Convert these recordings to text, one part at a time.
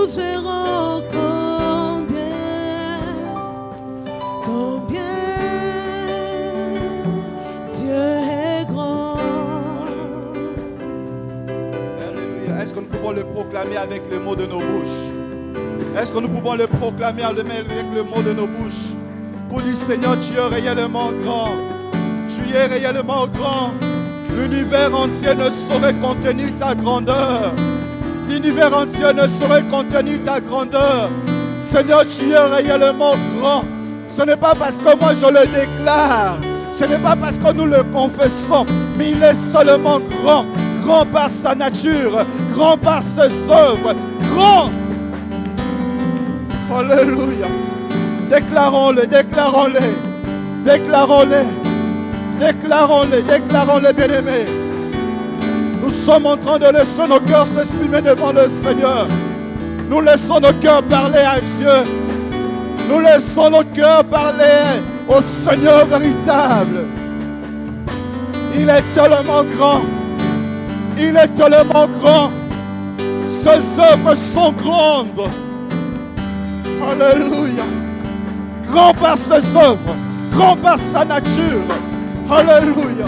nous verrons combien Dieu est grand. Alléluia. Est-ce que nous pouvons le proclamer avec les mots de nos bouches? Est-ce que nous pouvons le proclamer avec le mot de nos bouches? Pour dire, Seigneur, tu es réellement grand. Tu es réellement grand. L'univers entier ne saurait contenir ta grandeur. L'univers entier ne saurait contenir ta grandeur. Seigneur, tu es réellement grand. Ce n'est pas parce que moi je le déclare. Ce n'est pas parce que nous le confessons. Mais il est seulement grand. Grand par sa nature. Grand par ses œuvres. Grand. Alléluia. Déclarons-le, déclarons-le. Déclarons-le. Déclarons-le, déclarons-le, bien-aimés. Nous sommes en train de laisser nos cœurs s'exprimer devant le Seigneur. Nous laissons nos cœurs parler à Dieu. Nous laissons nos cœurs parler au Seigneur véritable. Il est tellement grand. Il est tellement grand. Ses œuvres sont grandes. Alléluia. Grand par ses œuvres. Grand par sa nature. Alléluia.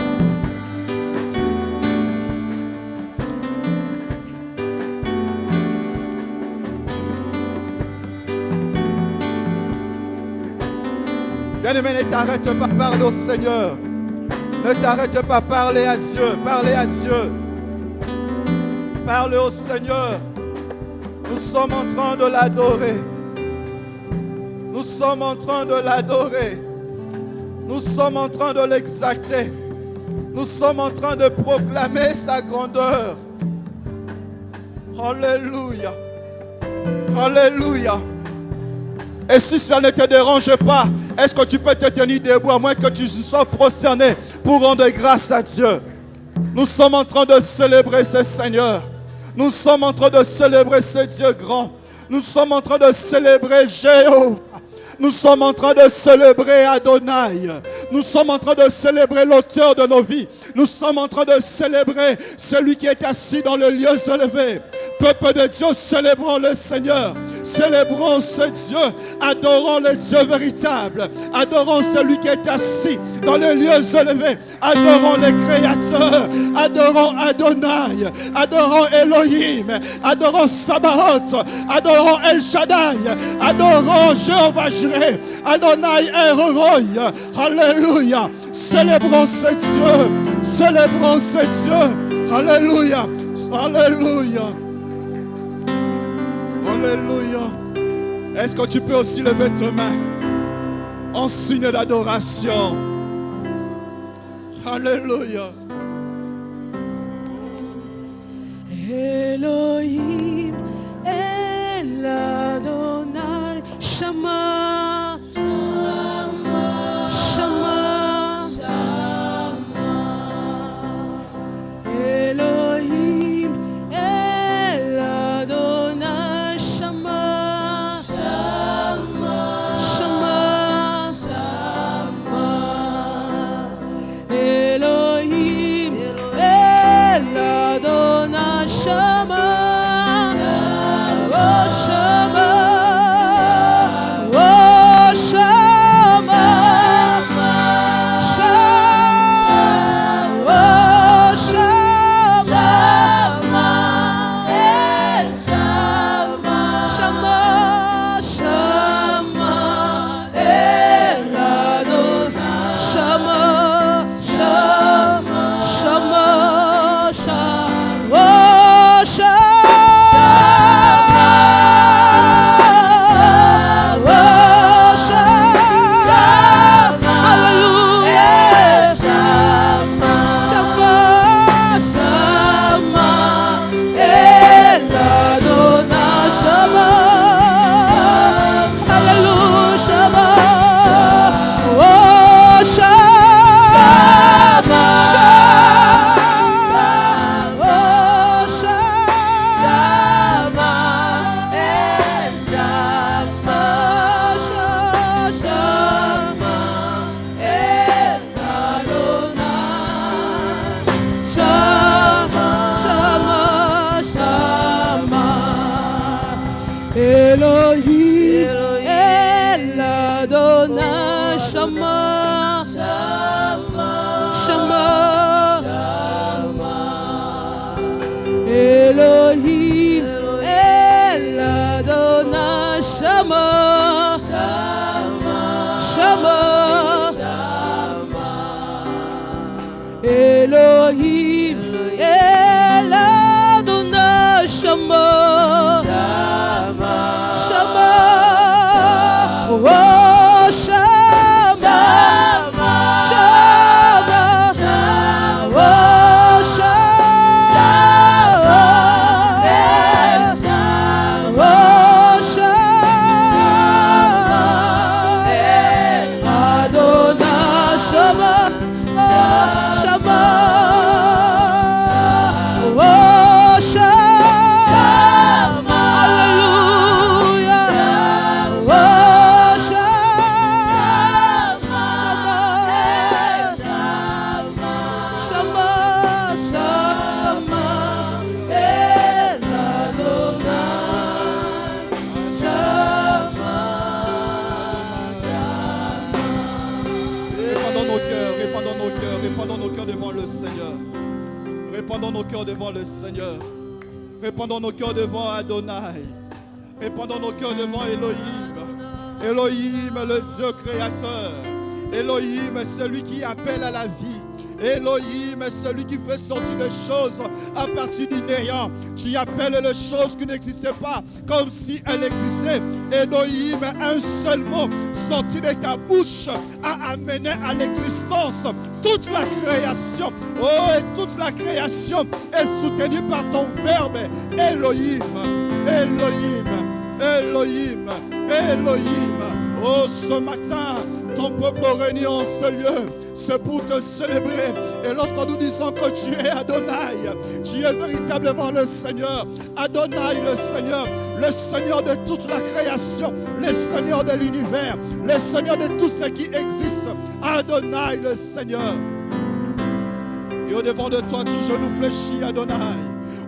Bien-aimé, ne t'arrête pas, parle au Seigneur. Ne t'arrête pas, parler à Dieu. Parlez à Dieu. Parle au Seigneur. Nous sommes en train de l'adorer. Nous sommes en train de l'adorer. Nous sommes en train de l'exalter. Nous sommes en train de proclamer sa grandeur. Alléluia. Alléluia. Et si cela ne te dérange pas, est-ce que tu peux te tenir debout à moins que tu sois prosterné pour rendre grâce à Dieu? Nous sommes en train de célébrer ce Seigneur. Nous sommes en train de célébrer ce Dieu grand. Nous sommes en train de célébrer Jéhovah. Nous sommes en train de célébrer Adonai. Nous sommes en train de célébrer l'auteur de nos vies. Nous sommes en train de célébrer celui qui est assis dans le lieu élevé. Peuple de Dieu, célébrons le Seigneur. Célébrons ce Dieu. Adorons le Dieu véritable. Adorons celui qui est assis dans le lieu élevé. Adorons le Créateur. Adorons Adonai. Adorons Elohim. Adorons Sabaoth. Adorons El Shaddai. Adorons Jéhovah Jireh. Adonai Eroi. Alléluia. Célébrons ce Dieu. Célébrons ce Dieu. Alléluia. Alléluia. Alléluia. Est-ce que tu peux aussi lever tes mains en signe d'adoration? Alléluia. Elohim, El Adonai, Shama, Shama, Shama, Shama. Elohim, El Adonai, Shama, Shama, Shama, Shama. Elohim, El Adonai, Shama, oh Shama, oh Shama, Shama, Elohim, El Adonai, Shama, Shama, Elohim, El Adonai, Shama, Shama, oh Shama, Shama, oh Shama, oh Shama, Adonai, Shama, Shama, oh Shama, hallelujah, oh Shama, Shama, Shama, El Adonai, Shama. Répandons nos cœurs, répandons nos cœurs, répandons nos cœurs devant le Seigneur. Répandons nos cœurs devant le Seigneur. Répandons nos cœurs devant Adonai. Répandons nos cœurs devant Elohim. Elohim, le Dieu créateur. Elohim, celui qui appelle à la vie. Elohim est celui qui fait sortir les choses à partir du néant. Tu appelles les choses qui n'existaient pas comme si elles existaient. Elohim, un seul mot sorti de ta bouche a amené à l'existence toute la création. Oh, et toute la création est soutenue par ton verbe. Elohim, Elohim, Elohim, Elohim. Oh, ce matin, ton peuple réuni en ce lieu, c'est pour te célébrer. Et lorsque nous disons que tu es Adonai, tu es véritablement le Seigneur. Adonai, le Seigneur de toute la création, le Seigneur de l'univers, le Seigneur de tout ce qui existe. Adonai, le Seigneur. Et au-devant de toi, tout genou fléchit, Adonai.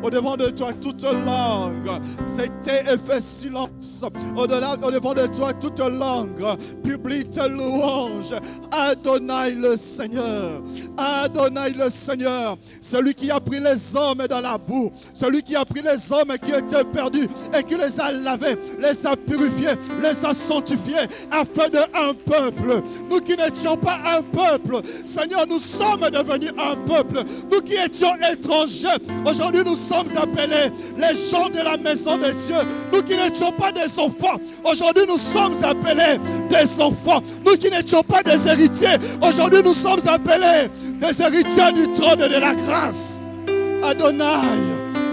Au-devant de toi, toute langue s'était et fait silence. Au-devant de toi, toute langue publie tes louanges. Adonai le Seigneur. Adonai le Seigneur. Celui qui a pris les hommes dans la boue. Celui qui a pris les hommes qui étaient perdus et qui les a lavés, les a purifiés, les a sanctifiés afin d'un peuple. Nous qui n'étions pas un peuple, Seigneur, nous sommes devenus un peuple. Nous qui étions étrangers, aujourd'hui nous sommes appelés les gens de la maison de Dieu. Nous qui n'étions pas des enfants, aujourd'hui nous sommes appelés des enfants. Nous qui n'étions pas des héritiers, aujourd'hui nous sommes appelés des héritiers du trône de la grâce. Adonai,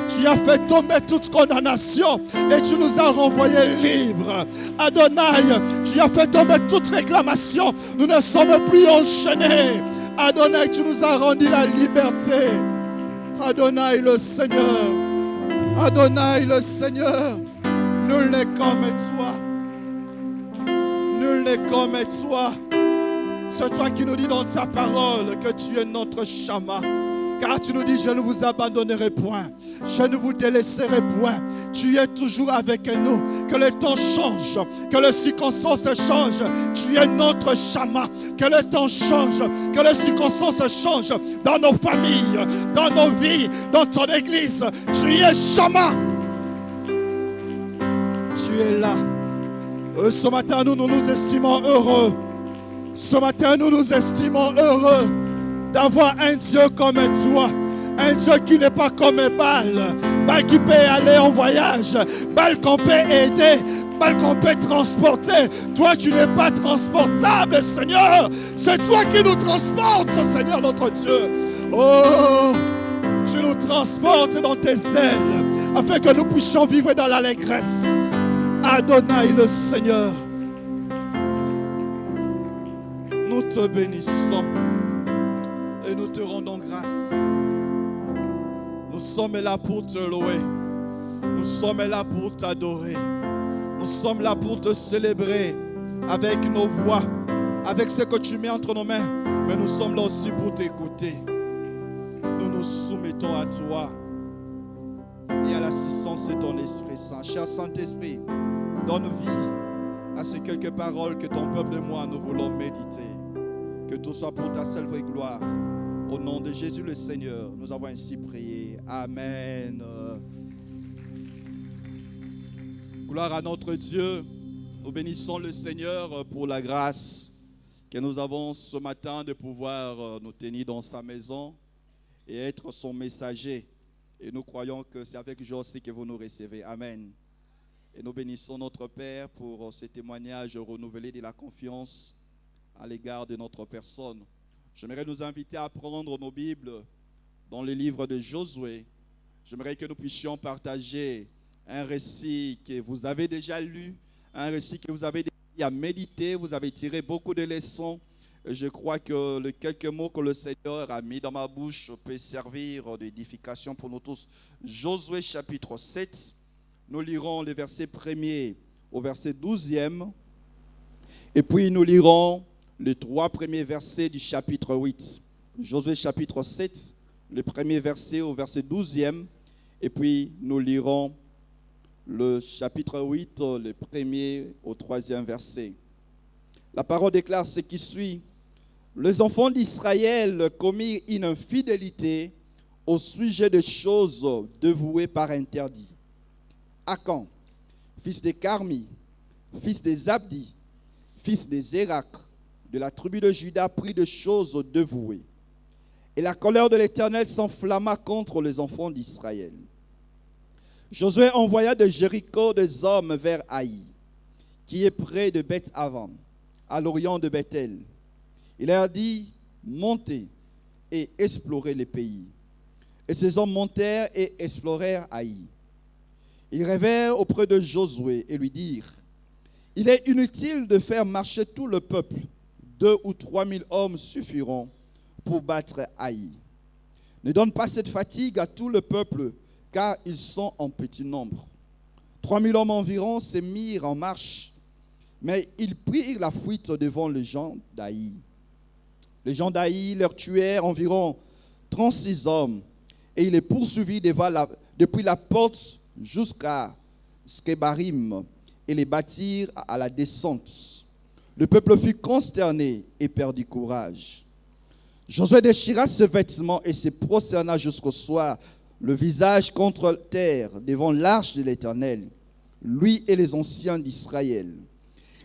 tu as fait tomber toute condamnation et tu nous as renvoyés libres. Adonai, tu as fait tomber toute réclamation. Nous ne sommes plus enchaînés. Adonai, tu nous as rendu la liberté. Adonai le Seigneur, Adonai le Seigneur, nul n'est comme toi, nul n'est comme toi. C'est toi qui nous dis dans ta parole que tu es notre Shama. Car tu nous dis, je ne vous abandonnerai point, je ne vous délaisserai point. Tu es toujours avec nous. Que le temps change, que les circonstances changent. Tu es notre Shama. Que le temps change, que les circonstances changent dans nos familles, dans nos vies, dans ton église. Tu es Shama. Tu es là. Ce matin, nous nous estimons heureux. Ce matin, nous nous estimons heureux d'avoir un Dieu comme toi, un Dieu qui n'est pas comme Baal, Baal qui peut aller en voyage, Baal qu'on peut aider, Baal qu'on peut transporter. Toi, tu n'es pas transportable, Seigneur. C'est toi qui nous transportes, Seigneur notre Dieu. Oh, tu nous transportes dans tes ailes, afin que nous puissions vivre dans l'allégresse. Adonai le Seigneur, nous te bénissons. Et nous te rendons grâce. Nous sommes là pour te louer. Nous sommes là pour t'adorer. Nous sommes là pour te célébrer avec nos voix, avec ce que tu mets entre nos mains. Mais nous sommes là aussi pour t'écouter. Nous nous soumettons à toi et à l'assistance de ton Esprit Saint. Cher Saint-Esprit, donne vie à ces quelques paroles que ton peuple et moi nous voulons méditer. Que tout soit pour ta seule vraie gloire. Au nom de Jésus le Seigneur, nous avons ainsi prié. Amen. Gloire à notre Dieu. Nous bénissons le Seigneur pour la grâce que nous avons ce matin de pouvoir nous tenir dans sa maison et être son messager. Et nous croyons que c'est avec joie aussi que vous nous recevez. Amen. Et nous bénissons notre Père pour ce témoignage renouvelé de la confiance à l'égard de notre personne. J'aimerais nous inviter à prendre nos Bibles dans le livre de Josué. J'aimerais que nous puissions partager un récit que vous avez déjà lu, un récit que vous avez déjà médité, vous avez tiré beaucoup de leçons. Je crois que les quelques mots que le Seigneur a mis dans ma bouche peuvent servir d'édification pour nous tous. Josué chapitre 7, nous lirons les versets 1er au verset 12e, et puis nous lirons les 3 premiers versets du chapitre 8. Josué chapitre 7, le premier verset au verset 12e, et puis nous lirons le chapitre 8, le premier au 3e verset. La parole déclare ce qui suit. Les enfants d'Israël commirent une infidélité au sujet de choses dévouées par interdit. Akan, fils de Carmi, fils de Zabdi, fils de Zérak, de la tribu de Juda, prit des choses dévouées. Et la colère de l'Éternel s'enflamma contre les enfants d'Israël. Josué envoya de Jéricho des hommes vers Haï, qui est près de Beth-Avan, à l'orient de Bethel. Il leur dit, montez et explorez le pays. Et ces hommes montèrent et explorèrent Haï. Ils rêvèrent auprès de Josué et lui dirent, il est inutile de faire marcher tout le peuple. 2 ou 3 000 hommes suffiront pour battre Haï. Ne donne pas cette fatigue à tout le peuple, car ils sont en petit nombre. 3 000 hommes environ se mirent en marche, mais ils prirent la fuite devant les gens d'Haï. Les gens d'Haï leur tuèrent environ 36 hommes, et ils les poursuivirent depuis la porte jusqu'à Skebarim, et les battirent à la descente. Le peuple fut consterné et perdit courage. Josué déchira ses vêtements et se prosterna jusqu'au soir, le visage contre terre, devant l'arche de l'Éternel, lui et les anciens d'Israël.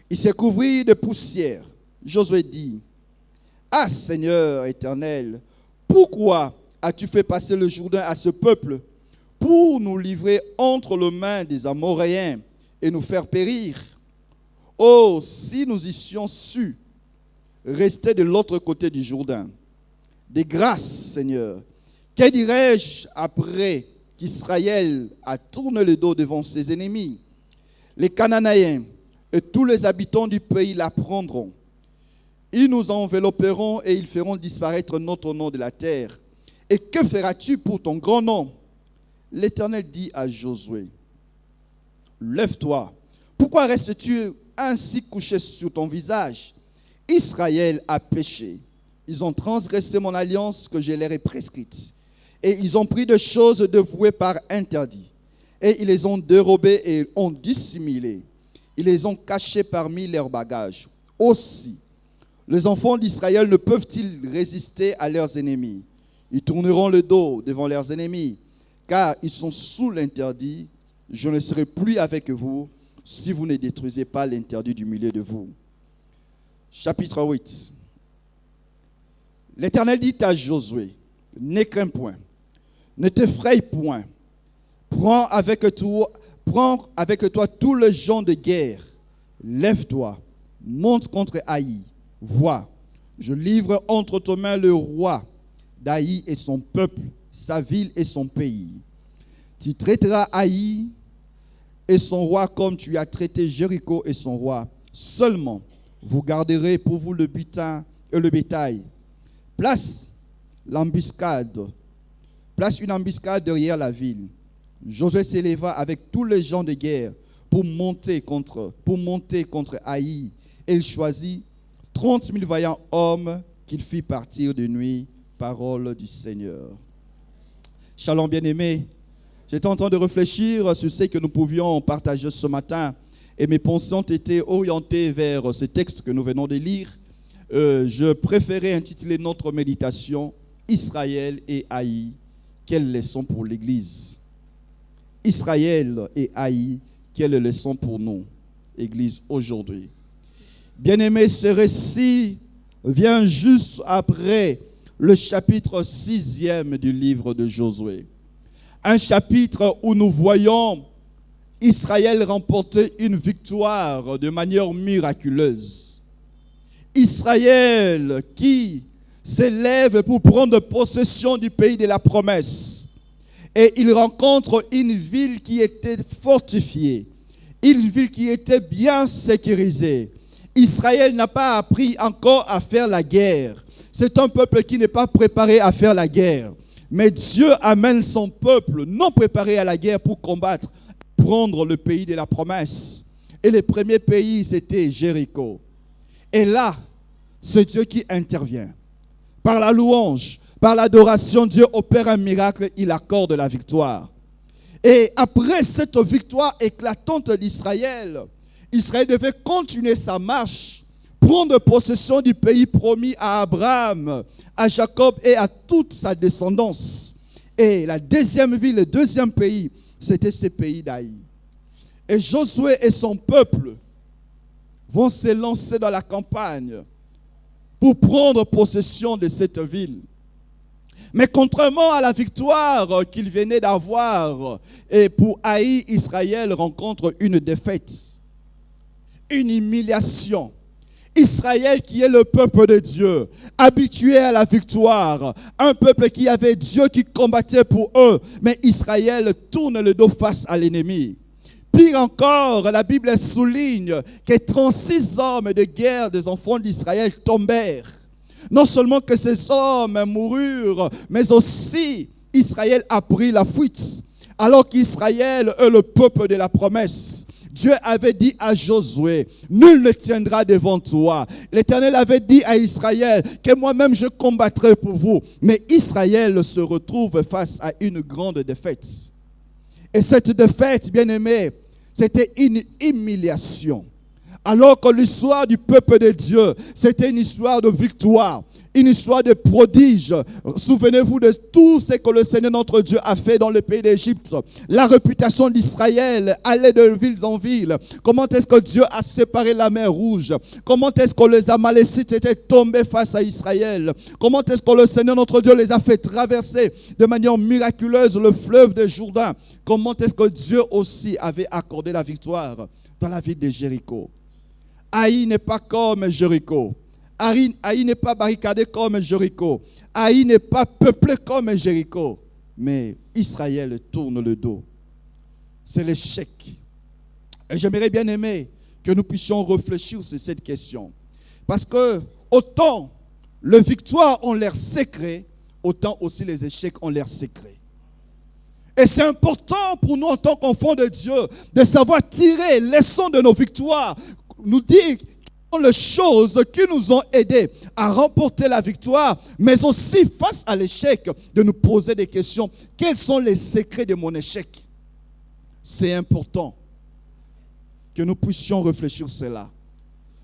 Il se couvrit de poussière. Josué dit, ah Seigneur éternel, pourquoi as-tu fait passer le Jourdain à ce peuple pour nous livrer entre les mains des Amoréens et nous faire périr? Oh, si nous eussions su rester de l'autre côté du Jourdain. De grâce, Seigneur. Que dirais-je après qu'Israël a tourné le dos devant ses ennemis? Les Cananéens et tous les habitants du pays l'apprendront. Ils nous envelopperont et ils feront disparaître notre nom de la terre. Et que feras-tu pour ton grand nom? L'Éternel dit à Josué, lève-toi. Pourquoi restes-tu ainsi couché sur ton visage? Israël a péché. Ils ont transgressé mon alliance que je leur ai prescrite. Et ils ont pris des choses dévouées par interdit. Et ils les ont dérobées et ont dissimulées. Ils les ont cachées parmi leurs bagages. Aussi, les enfants d'Israël ne peuvent-ils résister à leurs ennemis? Ils tourneront le dos devant leurs ennemis, car ils sont sous l'interdit. Je ne serai plus avec vous si vous ne détruisez pas l'interdit du milieu de vous. Chapitre 8. L'Éternel dit à Josué, ne crains point, ne t'effraie point. Prends avec toi tous les gens de guerre. Lève-toi, monte contre Haï. Vois, je livre entre tes mains le roi d'Haï et son peuple, sa ville et son pays. Tu traiteras Haï et son roi comme tu as traité Jéricho et son roi. Seulement, vous garderez pour vous le butin et le bétail. Place une embuscade derrière la ville. Josué s'éleva avec tous les gens de guerre pour monter contre Haï. Et il choisit 30 000 vaillants hommes qu'il fit partir de nuit. Parole du Seigneur. Shalom bien-aimés. J'étais en train de réfléchir sur ce que nous pouvions partager ce matin. et mes pensées ont été orientées vers ce texte que nous venons de lire, je préférais intituler notre méditation « Israël et Haï, quelle leçon pour l'Église ?» Israël et Haï, quelle leçon pour nous, Église, aujourd'hui. Bien-aimés, ce récit vient juste après le chapitre 6e du livre de Josué. Un chapitre où nous voyons Israël remporter une victoire de manière miraculeuse. Israël qui s'élève pour prendre possession du pays de la promesse. Et il rencontre une ville qui était fortifiée, une ville qui était bien sécurisée. Israël n'a pas appris encore à faire la guerre. C'est un peuple qui n'est pas préparé à faire la guerre. Mais Dieu amène son peuple non préparé à la guerre pour combattre, prendre le pays de la promesse. Et le premier pays, c'était Jéricho. Et là, c'est Dieu qui intervient. Par la louange, par l'adoration, Dieu opère un miracle, il accorde la victoire. Et après cette victoire éclatante d'Israël, Israël devait continuer sa marche, prendre possession du pays promis à Abraham, à Jacob et à toute sa descendance. Et la deuxième ville, le deuxième pays, c'était ce pays d'Haï. Et Josué et son peuple vont se lancer dans la campagne pour prendre possession de cette ville. Mais contrairement à la victoire qu'ils venaient d'avoir, et pour Haï, Israël rencontre une défaite, une humiliation. Israël qui est le peuple de Dieu, habitué à la victoire, un peuple qui avait Dieu qui combattait pour eux, mais Israël tourne le dos face à l'ennemi. Pire encore, la Bible souligne que 36 hommes de guerre des enfants d'Israël tombèrent. Non seulement que ces hommes moururent, mais aussi Israël a pris la fuite. Alors qu'Israël est le peuple de la promesse. Dieu avait dit à Josué, nul ne tiendra devant toi. L'Éternel avait dit à Israël que moi-même je combattrai pour vous. Mais Israël se retrouve face à une grande défaite. Et cette défaite, bien-aimée, c'était une humiliation. Alors que l'histoire du peuple de Dieu, c'était une histoire de victoire, une histoire de prodige. Souvenez-vous de tout ce que le Seigneur notre Dieu a fait dans le pays d'Égypte. La réputation d'Israël allait de ville en ville. Comment est-ce que Dieu a séparé la mer Rouge? Comment est-ce que les Amalécites étaient tombés face à Israël? Comment est-ce que le Seigneur notre Dieu les a fait traverser de manière miraculeuse le fleuve de Jourdain? Comment est-ce que Dieu aussi avait accordé la victoire dans la ville de Jéricho? Haï n'est pas comme Jéricho. Haï n'est pas barricadé comme Jéricho. Haï n'est pas peuplé comme Jéricho. Mais Israël tourne le dos. C'est l'échec. Et j'aimerais bien aimer que nous puissions réfléchir sur cette question. Parce que autant les victoires ont l'air secrets, autant aussi les échecs ont l'air secrets. Et c'est important pour nous en tant qu'enfants de Dieu de savoir tirer les leçons de nos victoires, nous dire les choses qui nous ont aidés à remporter la victoire, mais aussi face à l'échec, de nous poser des questions. Quels sont les secrets de mon échec? C'est important que nous puissions réfléchir sur cela.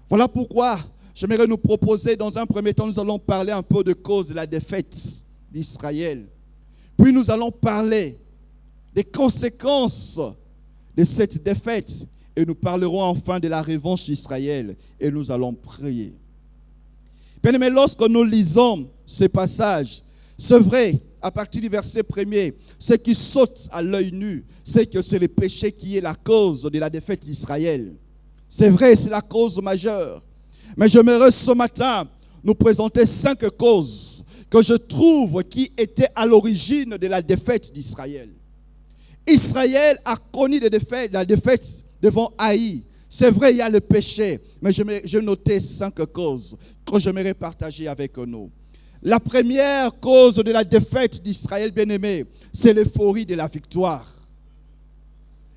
Voilà pourquoi j'aimerais nous proposer, dans un premier temps, nous allons parler un peu de cause de la défaite d'Israël. Puis nous allons parler des conséquences de cette défaite. Et nous parlerons enfin de la revanche d'Israël. Et nous allons prier. Bien-aimés, lorsque nous lisons ce passage, c'est vrai, à partir du verset 1er, ce qui saute à l'œil nu, c'est que c'est le péché qui est la cause de la défaite d'Israël. C'est vrai, c'est la cause majeure. Mais j'aimerais ce matin nous présenter 5 causes que je trouve qui étaient à l'origine de la défaite d'Israël. Israël a connu la défaite devant Haï. C'est vrai, il y a le péché, mais j'ai noté 5 causes que j'aimerais partager avec nous. La première cause de la défaite d'Israël, bien-aimé, c'est l'euphorie de la victoire.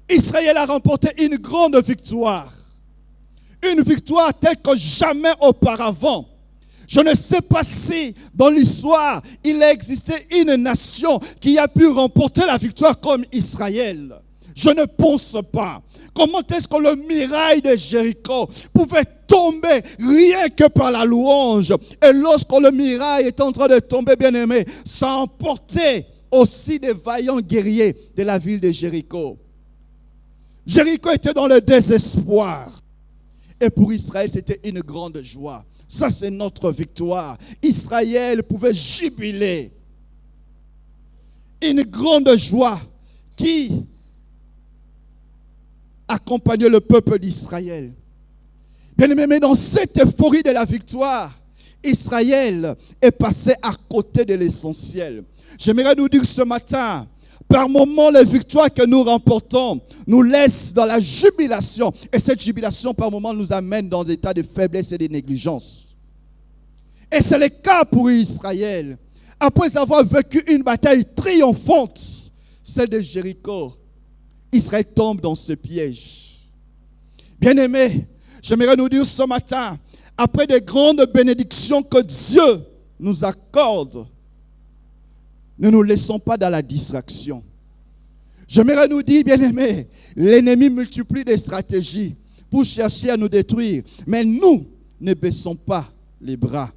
Israël a remporté une grande victoire. Une victoire telle que jamais auparavant. Je ne sais pas si dans l'histoire, il a existé une nation qui a pu remporter la victoire comme Israël. Je ne pense pas. Comment est-ce que le muraille de Jéricho pouvait tomber rien que par la louange? Et lorsque le muraille est en train de tomber, bien-aimé, ça a emporté aussi des vaillants guerriers de la ville de Jéricho. Jéricho était dans le désespoir. Et pour Israël, c'était une grande joie. Ça, c'est notre victoire. Israël pouvait jubiler. Une grande joie qui accompagnait le peuple d'Israël. Bien aimé, mais dans cette euphorie de la victoire, Israël est passé à côté de l'essentiel. J'aimerais nous dire ce matin, par moments, les victoires que nous remportons nous laissent dans la jubilation. Et cette jubilation, par moments, nous amène dans des états de faiblesse et de négligence. Et c'est le cas pour Israël. Après avoir vécu une bataille triomphante, celle de Jéricho, Israël tombe dans ce piège. Bien-aimés, j'aimerais nous dire ce matin, après des grandes bénédictions que Dieu nous accorde, ne nous laissons pas dans la distraction. J'aimerais nous dire, bien-aimés, l'ennemi multiplie des stratégies pour chercher à nous détruire. Mais nous ne baissons pas les bras.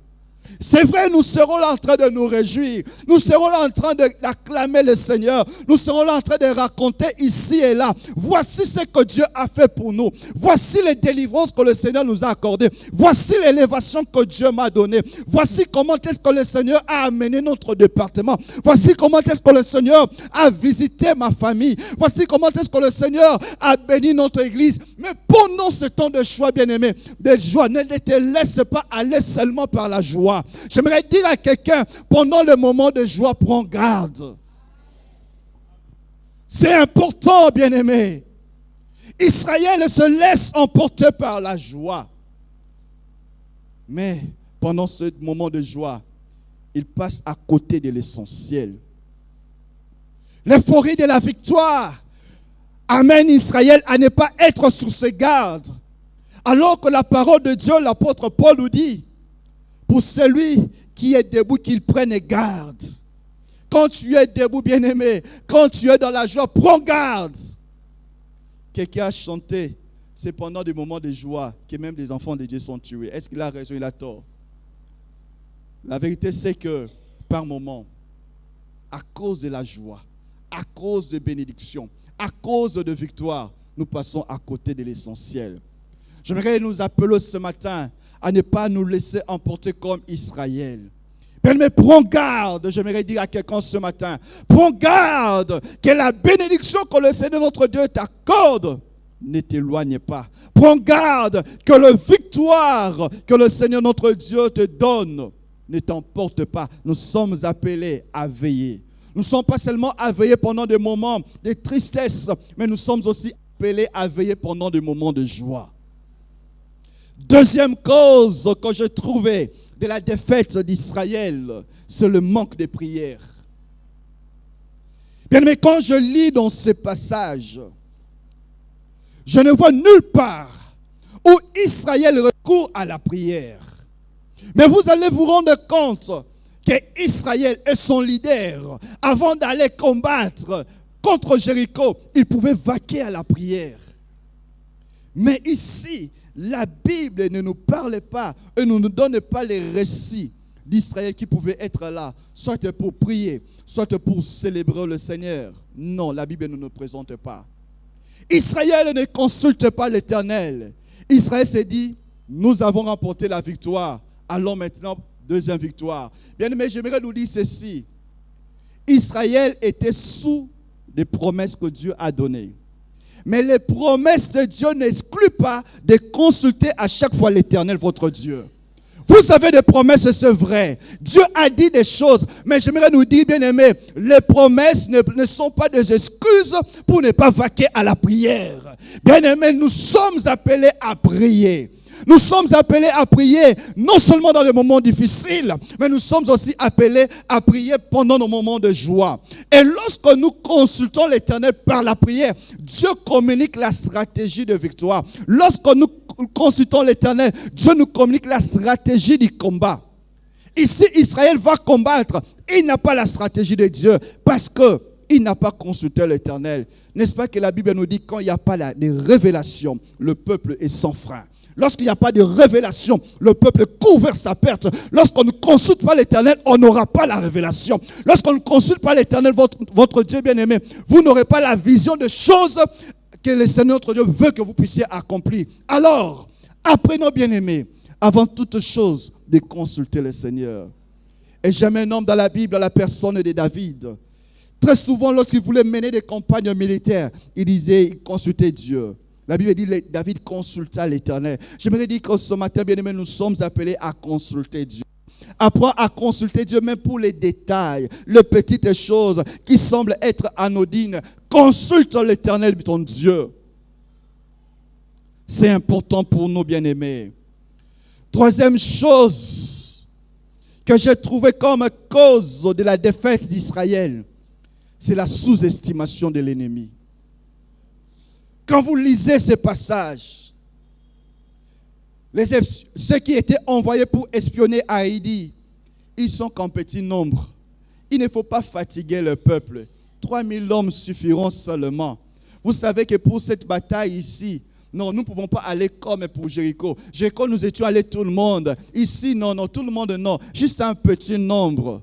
C'est vrai, nous serons là en train de nous réjouir. Nous serons là en train d'acclamer le Seigneur. Nous serons là en train de raconter ici et là. Voici ce que Dieu a fait pour nous. Voici les délivrances que le Seigneur nous a accordées. Voici l'élévation que Dieu m'a donnée. Voici comment est-ce que le Seigneur a amené notre département. Voici comment est-ce que le Seigneur a visité ma famille. Voici comment est-ce que le Seigneur a béni notre église. Mais pendant ce temps de choix, bien-aimé, de joie, ne te laisse pas aller seulement par la joie. J'aimerais dire à quelqu'un, pendant le moment de joie, prends garde. C'est important, bien-aimé. Israël se laisse emporter par la joie. Mais pendant ce moment de joie, il passe à côté de l'essentiel. L'euphorie de la victoire amène Israël à ne pas être sur ses gardes. Alors que la parole de Dieu, l'apôtre Paul nous dit, pour celui qui est debout, qu'il prenne garde. Quand tu es debout, bien-aimé, quand tu es dans la joie, prends garde. Quelqu'un a chanté, c'est pendant des moments de joie que même les enfants de Dieu sont tués. Est-ce qu'il a raison, il a tort? La vérité, c'est que par moments, à cause de la joie, à cause de bénédiction, à cause de victoire, nous passons à côté de l'essentiel. J'aimerais nous appeler ce matin à ne pas nous laisser emporter comme Israël. Mais prends garde, j'aimerais dire à quelqu'un ce matin, prends garde que la bénédiction que le Seigneur notre Dieu t'accorde ne t'éloigne pas. Prends garde que la victoire que le Seigneur notre Dieu te donne ne t'emporte pas. Nous sommes appelés à veiller. Nous ne sommes pas seulement à veiller pendant des moments de tristesse, mais nous sommes aussi appelés à veiller pendant des moments de joie. Deuxième cause que j'ai trouvée de la défaite d'Israël, c'est le manque de prière. Bien, mais quand je lis dans ces passages, je ne vois nulle part où Israël recourt à la prière. Mais vous allez vous rendre compte que Israël et son leader, avant d'aller combattre contre Jéricho, ils pouvaient vaquer à la prière. Mais ici, la Bible ne nous parle pas et ne nous donne pas les récits d'Israël qui pouvaient être là, soit pour prier, soit pour célébrer le Seigneur. Non, la Bible ne nous présente pas. Israël ne consulte pas l'Éternel. Israël s'est dit, nous avons remporté la victoire. Allons maintenant, deuxième victoire. Bien aimé, j'aimerais nous dire ceci. Israël était sous des promesses que Dieu a données. Mais les promesses de Dieu n'excluent pas de consulter à chaque fois l'Éternel, votre Dieu. Vous avez des promesses, c'est vrai. Dieu a dit des choses. Mais j'aimerais nous dire, bien aimé, les promesses ne sont pas des excuses pour ne pas vaquer à la prière. Bien aimé, nous sommes appelés à prier. Nous sommes appelés à prier non seulement dans les moments difficiles, mais nous sommes aussi appelés à prier pendant nos moments de joie. Et lorsque nous consultons l'Éternel par la prière, Dieu communique la stratégie de victoire. Lorsque nous consultons l'Éternel, Dieu nous communique la stratégie du combat. Ici, Israël va combattre. Il n'a pas la stratégie de Dieu parce que il n'a pas consulté l'Éternel. N'est-ce pas que la Bible nous dit quand il n'y a pas de révélation, le peuple est sans frein. Lorsqu'il n'y a pas de révélation, le peuple couvre sa perte. Lorsqu'on ne consulte pas l'Éternel, on n'aura pas la révélation. Lorsqu'on ne consulte pas l'Éternel, votre Dieu bien-aimé, vous n'aurez pas la vision de choses que le Seigneur notre Dieu veut que vous puissiez accomplir. Alors, apprenons bien-aimés, avant toute chose, de consulter le Seigneur. Et j'aime un homme dans la Bible, à la personne de David. Très souvent, lorsqu'il voulait mener des campagnes militaires, il consultait Dieu. La Bible dit que David consulta l'Éternel. J'aimerais dire que ce matin, bien-aimés, nous sommes appelés à consulter Dieu. Apprends à consulter Dieu même pour les détails, les petites choses qui semblent être anodines. Consulte l'Éternel, ton Dieu. C'est important pour nous, bien-aimés. Troisième chose que j'ai trouvée comme cause de la défaite d'Israël, c'est la sous-estimation de l'ennemi. Quand vous lisez ces passages, ceux qui étaient envoyés pour espionner Haïdi, ils sont qu'en petit nombre. Il ne faut pas fatiguer le peuple. 3000 hommes suffiront seulement. Vous savez que pour cette bataille ici, non, nous ne pouvons pas aller comme pour Jéricho. Jéricho, nous étions allés tout le monde. Ici, non, tout le monde, non. Juste un petit nombre.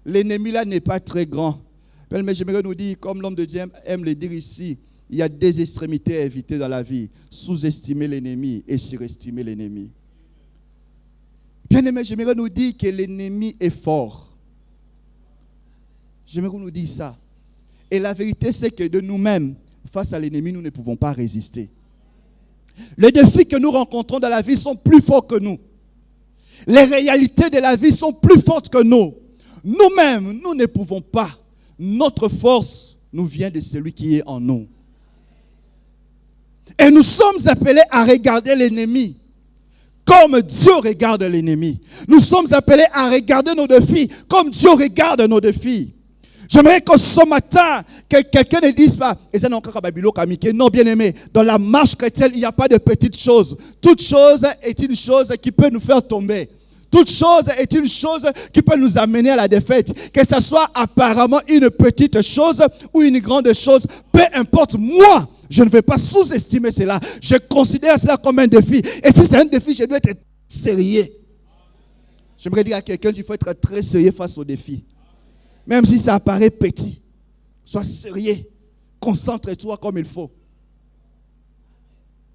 L'ennemi là n'est pas très grand. Mais j'aimerais nous dire, comme l'homme de Dieu aime le dire ici, il y a deux extrémités à éviter dans la vie. Sous-estimer l'ennemi et surestimer l'ennemi. Bien-aimé, j'aimerais nous dire que l'ennemi est fort. J'aimerais nous dire ça. Et la vérité, c'est que de nous-mêmes, face à l'ennemi, nous ne pouvons pas résister. Les défis que nous rencontrons dans la vie sont plus forts que nous. Les réalités de la vie sont plus fortes que nous. Nous-mêmes, nous ne pouvons pas. Notre force nous vient de celui qui est en nous. Et nous sommes appelés à regarder l'ennemi comme Dieu regarde l'ennemi. Nous sommes appelés à regarder nos défis comme Dieu regarde nos défis. J'aimerais que ce matin, que quelqu'un ne dise pas, non, bien aimé, dans la marche chrétienne, il n'y a pas de petites choses. Toute chose est une chose qui peut nous faire tomber. Toute chose est une chose qui peut nous amener à la défaite. Que ce soit apparemment une petite chose ou une grande chose, peu importe, moi, je ne vais pas sous-estimer cela. Je considère cela comme un défi. Et si c'est un défi, je dois être sérieux. J'aimerais dire à quelqu'un qu'il faut être très sérieux face au défi. Même si ça apparaît petit, sois sérieux. Concentre-toi comme il faut.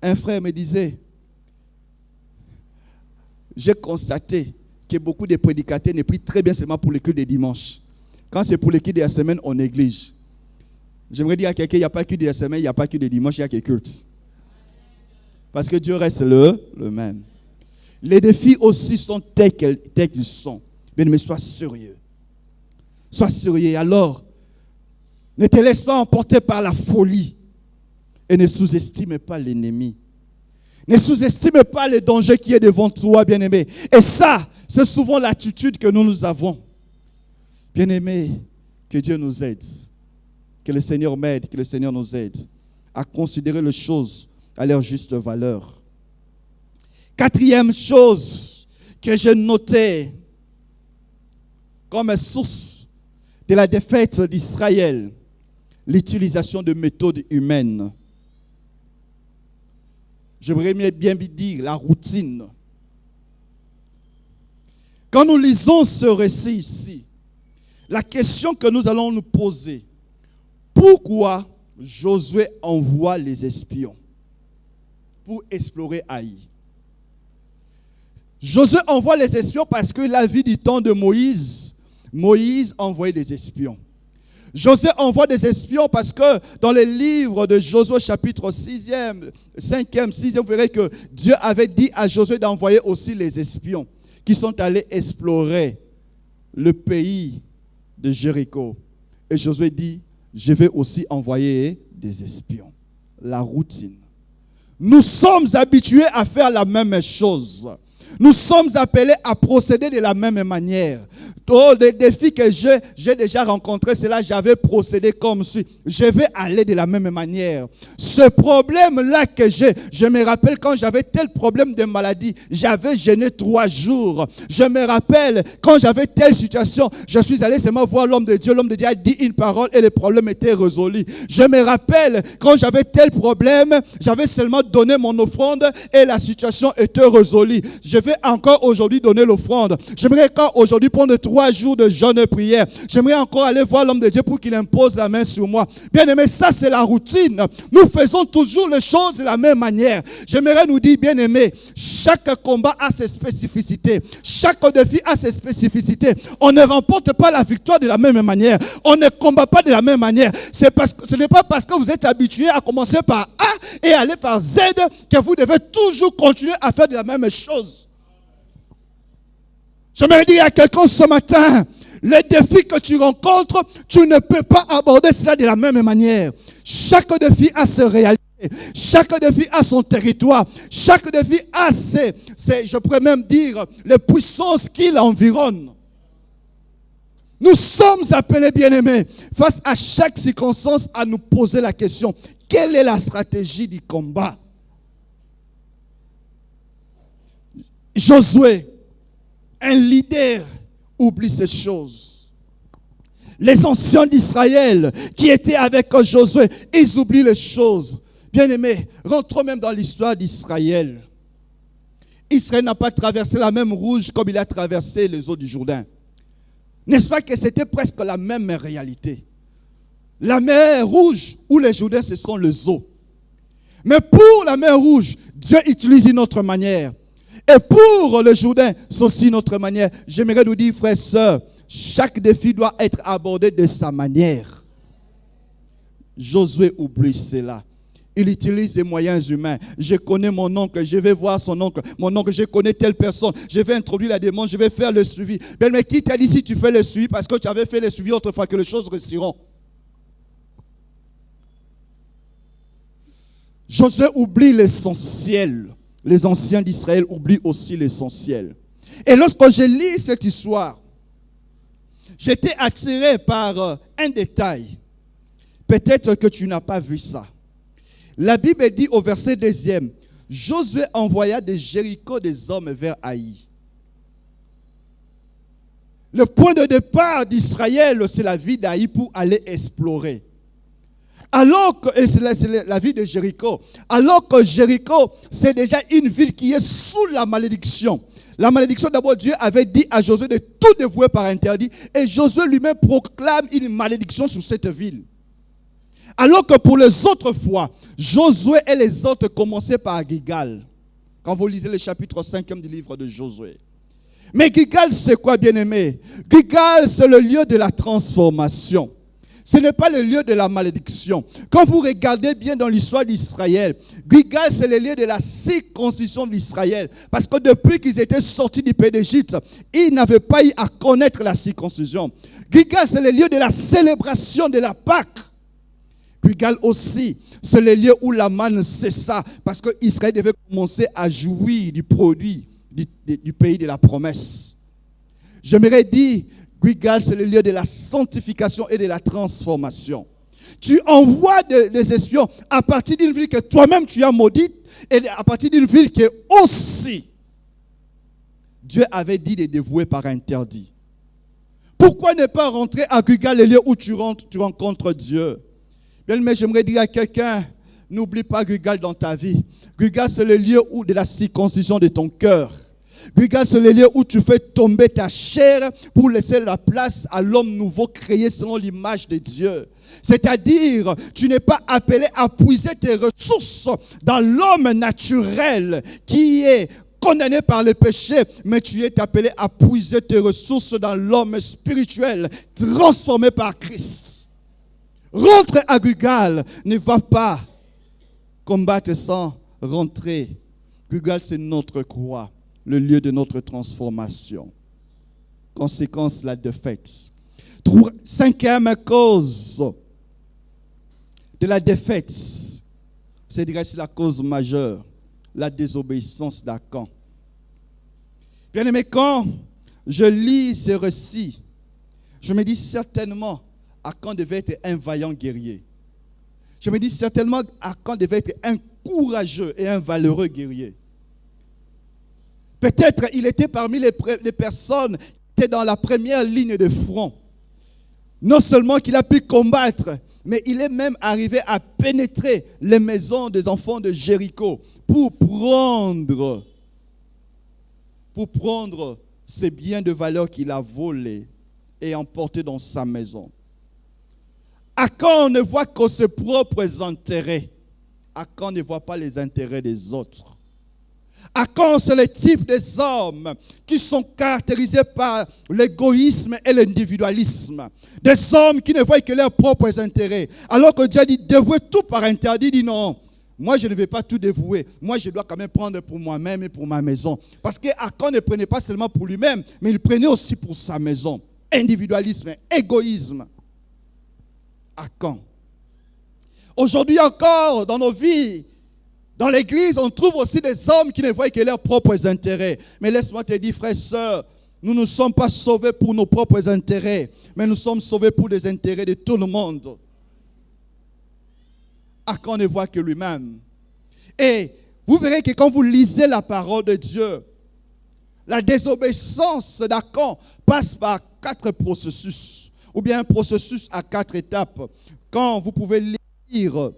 Un frère me disait, j'ai constaté que beaucoup de prédicateurs ne prient très bien seulement pour le culte des dimanches. Quand c'est pour le culte de la semaine, on néglige. J'aimerais dire à quelqu'un, il n'y a pas que de la semaine, il n'y a pas que de dimanche, il y a que culte. Parce que Dieu reste le même. Les défis aussi sont tels qu'ils sont. Mais sois sérieux. Sois sérieux. Alors, ne te laisse pas emporter par la folie. Et ne sous-estime pas l'ennemi. Ne sous-estime pas le danger qui est devant toi, bien-aimé. Et ça, c'est souvent l'attitude que nous avons. Bien-aimé, que Dieu nous aide. Que le Seigneur m'aide, que le Seigneur nous aide à considérer les choses à leur juste valeur. Quatrième chose que j'ai notée comme source de la défaite d'Israël, l'utilisation de méthodes humaines. J'aimerais bien dire la routine. Quand nous lisons ce récit ici, la question que nous allons nous poser, pourquoi Josué envoie les espions pour explorer Haï? Josué envoie les espions parce que la vie du temps de Moïse envoyait des espions. Josué envoie des espions parce que dans les livres de Josué chapitre 6e, 5e, 6e, vous verrez que Dieu avait dit à Josué d'envoyer aussi les espions qui sont allés explorer le pays de Jéricho. Et Josué dit, je vais aussi envoyer des espions. La routine. Nous sommes habitués à faire la même chose. Nous sommes appelés à procéder de la même manière. Oh, les défis que j'ai déjà rencontrés, c'est là j'avais procédé comme si je vais aller de la même manière. Ce problème-là que j'ai, je me rappelle quand j'avais tel problème de maladie, j'avais jeûné 3 jours. Je me rappelle quand j'avais telle situation, je suis allé seulement voir l'homme de Dieu. L'homme de Dieu a dit une parole et le problème était résolu. Je me rappelle quand j'avais tel problème, j'avais seulement donné mon offrande et la situation était résolue. Je vais encore aujourd'hui donner l'offrande. J'aimerais encore aujourd'hui prendre 3 jours de jeûne et prière. J'aimerais encore aller voir l'homme de Dieu pour qu'il impose la main sur moi. Bien aimé, ça c'est la routine. Nous faisons toujours les choses de la même manière. J'aimerais nous dire, bien aimé, chaque combat a ses spécificités. Chaque défi a ses spécificités. On ne remporte pas la victoire de la même manière. On ne combat pas de la même manière. Ce n'est pas parce que vous êtes habitué à commencer par A et aller par Z que vous devez toujours continuer à faire de la même chose. J'aimerais dire à quelqu'un ce matin, les défis que tu rencontres, tu ne peux pas aborder cela de la même manière. Chaque défi a ses réalités. Chaque défi a son territoire. Chaque défi a je pourrais même dire, les puissances qui l'environnent. Nous sommes appelés, bien-aimés, face à chaque circonstance, à nous poser la question, quelle est la stratégie du combat? Josué, un leader, oublie ces choses. Les anciens d'Israël qui étaient avec Josué, ils oublient les choses. Bien-aimés, rentrons même dans l'histoire d'Israël. Israël n'a pas traversé la même rouge comme il a traversé les eaux du Jourdain. N'est-ce pas que c'était presque la même réalité? La mer rouge ou les Jourdains, ce sont les eaux. Mais pour la mer rouge, Dieu utilise une autre manière. Et pour le Jourdain, c'est aussi une autre manière. J'aimerais nous dire, frères et sœurs, chaque défi doit être abordé de sa manière. Josué oublie cela. Il utilise des moyens humains. Je connais mon oncle, je vais voir son oncle. Mon oncle, je connais telle personne. Je vais introduire la demande, je vais faire le suivi. Mais qui t'a dit si tu fais le suivi parce que tu avais fait le suivi autrefois que les choses réussiront? Josué oublie l'essentiel. Les anciens d'Israël oublient aussi l'essentiel. Et lorsque je lis cette histoire, j'étais attiré par un détail. Peut-être que tu n'as pas vu ça. La Bible dit au verset 2, Josué envoya de Jéricho des hommes vers Haï. Le point de départ d'Israël, c'est la ville d'Haï pour aller explorer. Alors que, c'est la ville de Jéricho, alors que Jéricho, c'est déjà une ville qui est sous la malédiction. La malédiction, d'abord, Dieu avait dit à Josué de tout dévouer par interdit. Et Josué lui-même proclame une malédiction sur cette ville. Alors que pour les autres fois, Josué et les autres commençaient par Gilgal. Quand vous lisez le chapitre 5 du livre de Josué. Mais Gilgal, c'est quoi, bien-aimé? Gilgal, c'est le lieu de la transformation. Ce n'est pas le lieu de la malédiction. Quand vous regardez bien dans l'histoire d'Israël, Gilgal, c'est le lieu de la circoncision d'Israël. Parce que depuis qu'ils étaient sortis du pays d'Égypte, ils n'avaient pas eu à connaître la circoncision. Gilgal, c'est le lieu de la célébration de la Pâque. Gilgal aussi, c'est le lieu où la manne cessa. Parce que Israël devait commencer à jouir du produit du pays de la promesse. J'aimerais dire, Gilgal, c'est le lieu de la sanctification et de la transformation. Tu envoies des espions à partir d'une ville que toi-même tu as maudite et à partir d'une ville qui est aussi, Dieu avait dit de dévouer par interdit. Pourquoi ne pas rentrer à Gilgal, le lieu où tu rencontres Dieu? Bien, mais j'aimerais dire à quelqu'un, n'oublie pas Gilgal dans ta vie. Gilgal, c'est le lieu où de la circoncision de ton cœur. Gilgal, c'est le lieu où tu fais tomber ta chair pour laisser la place à l'homme nouveau créé selon l'image de Dieu. C'est-à-dire, tu n'es pas appelé à puiser tes ressources dans l'homme naturel qui est condamné par le péché, mais tu es appelé à puiser tes ressources dans l'homme spirituel transformé par Christ. Rentre à Gilgal, ne va pas combattre sans rentrer. Gilgal, c'est notre croix, le lieu de notre transformation. Conséquence, la défaite. Cinquième cause de la défaite, c'est la cause majeure, la désobéissance d'Akan. Bien-aimé, quand je lis ces récits, je me dis certainement Akan devait être un vaillant guerrier. Je me dis certainement Akan devait être un courageux et un valeureux guerrier. Peut-être il était parmi les personnes qui étaient dans la première ligne de front. Non seulement qu'il a pu combattre, mais il est même arrivé à pénétrer les maisons des enfants de Jéricho pour prendre ces biens de valeur qu'il a volés et emportés dans sa maison. Akan ne voit que ses propres intérêts. Akan ne voit pas les intérêts des autres. Akan, c'est le type des hommes qui sont caractérisés par l'égoïsme et l'individualisme. Des hommes qui ne voient que leurs propres intérêts. Alors que Dieu dit, dévouez tout par interdit. Il dit non, moi je ne vais pas tout dévouer. Moi je dois quand même prendre pour moi-même et pour ma maison. Parce qu'Akan ne prenait pas seulement pour lui-même, mais il prenait aussi pour sa maison. Individualisme, égoïsme. Akan. Aujourd'hui encore, dans nos vies, dans l'église, on trouve aussi des hommes qui ne voient que leurs propres intérêts. Mais laisse-moi te dire, frères et sœurs, nous ne sommes pas sauvés pour nos propres intérêts, mais nous sommes sauvés pour les intérêts de tout le monde. Akan ne voit que lui-même. Et vous verrez que quand vous lisez la parole de Dieu, la désobéissance d'Akan passe par 4 processus, ou bien un processus à 4 étapes. Quand vous pouvez lire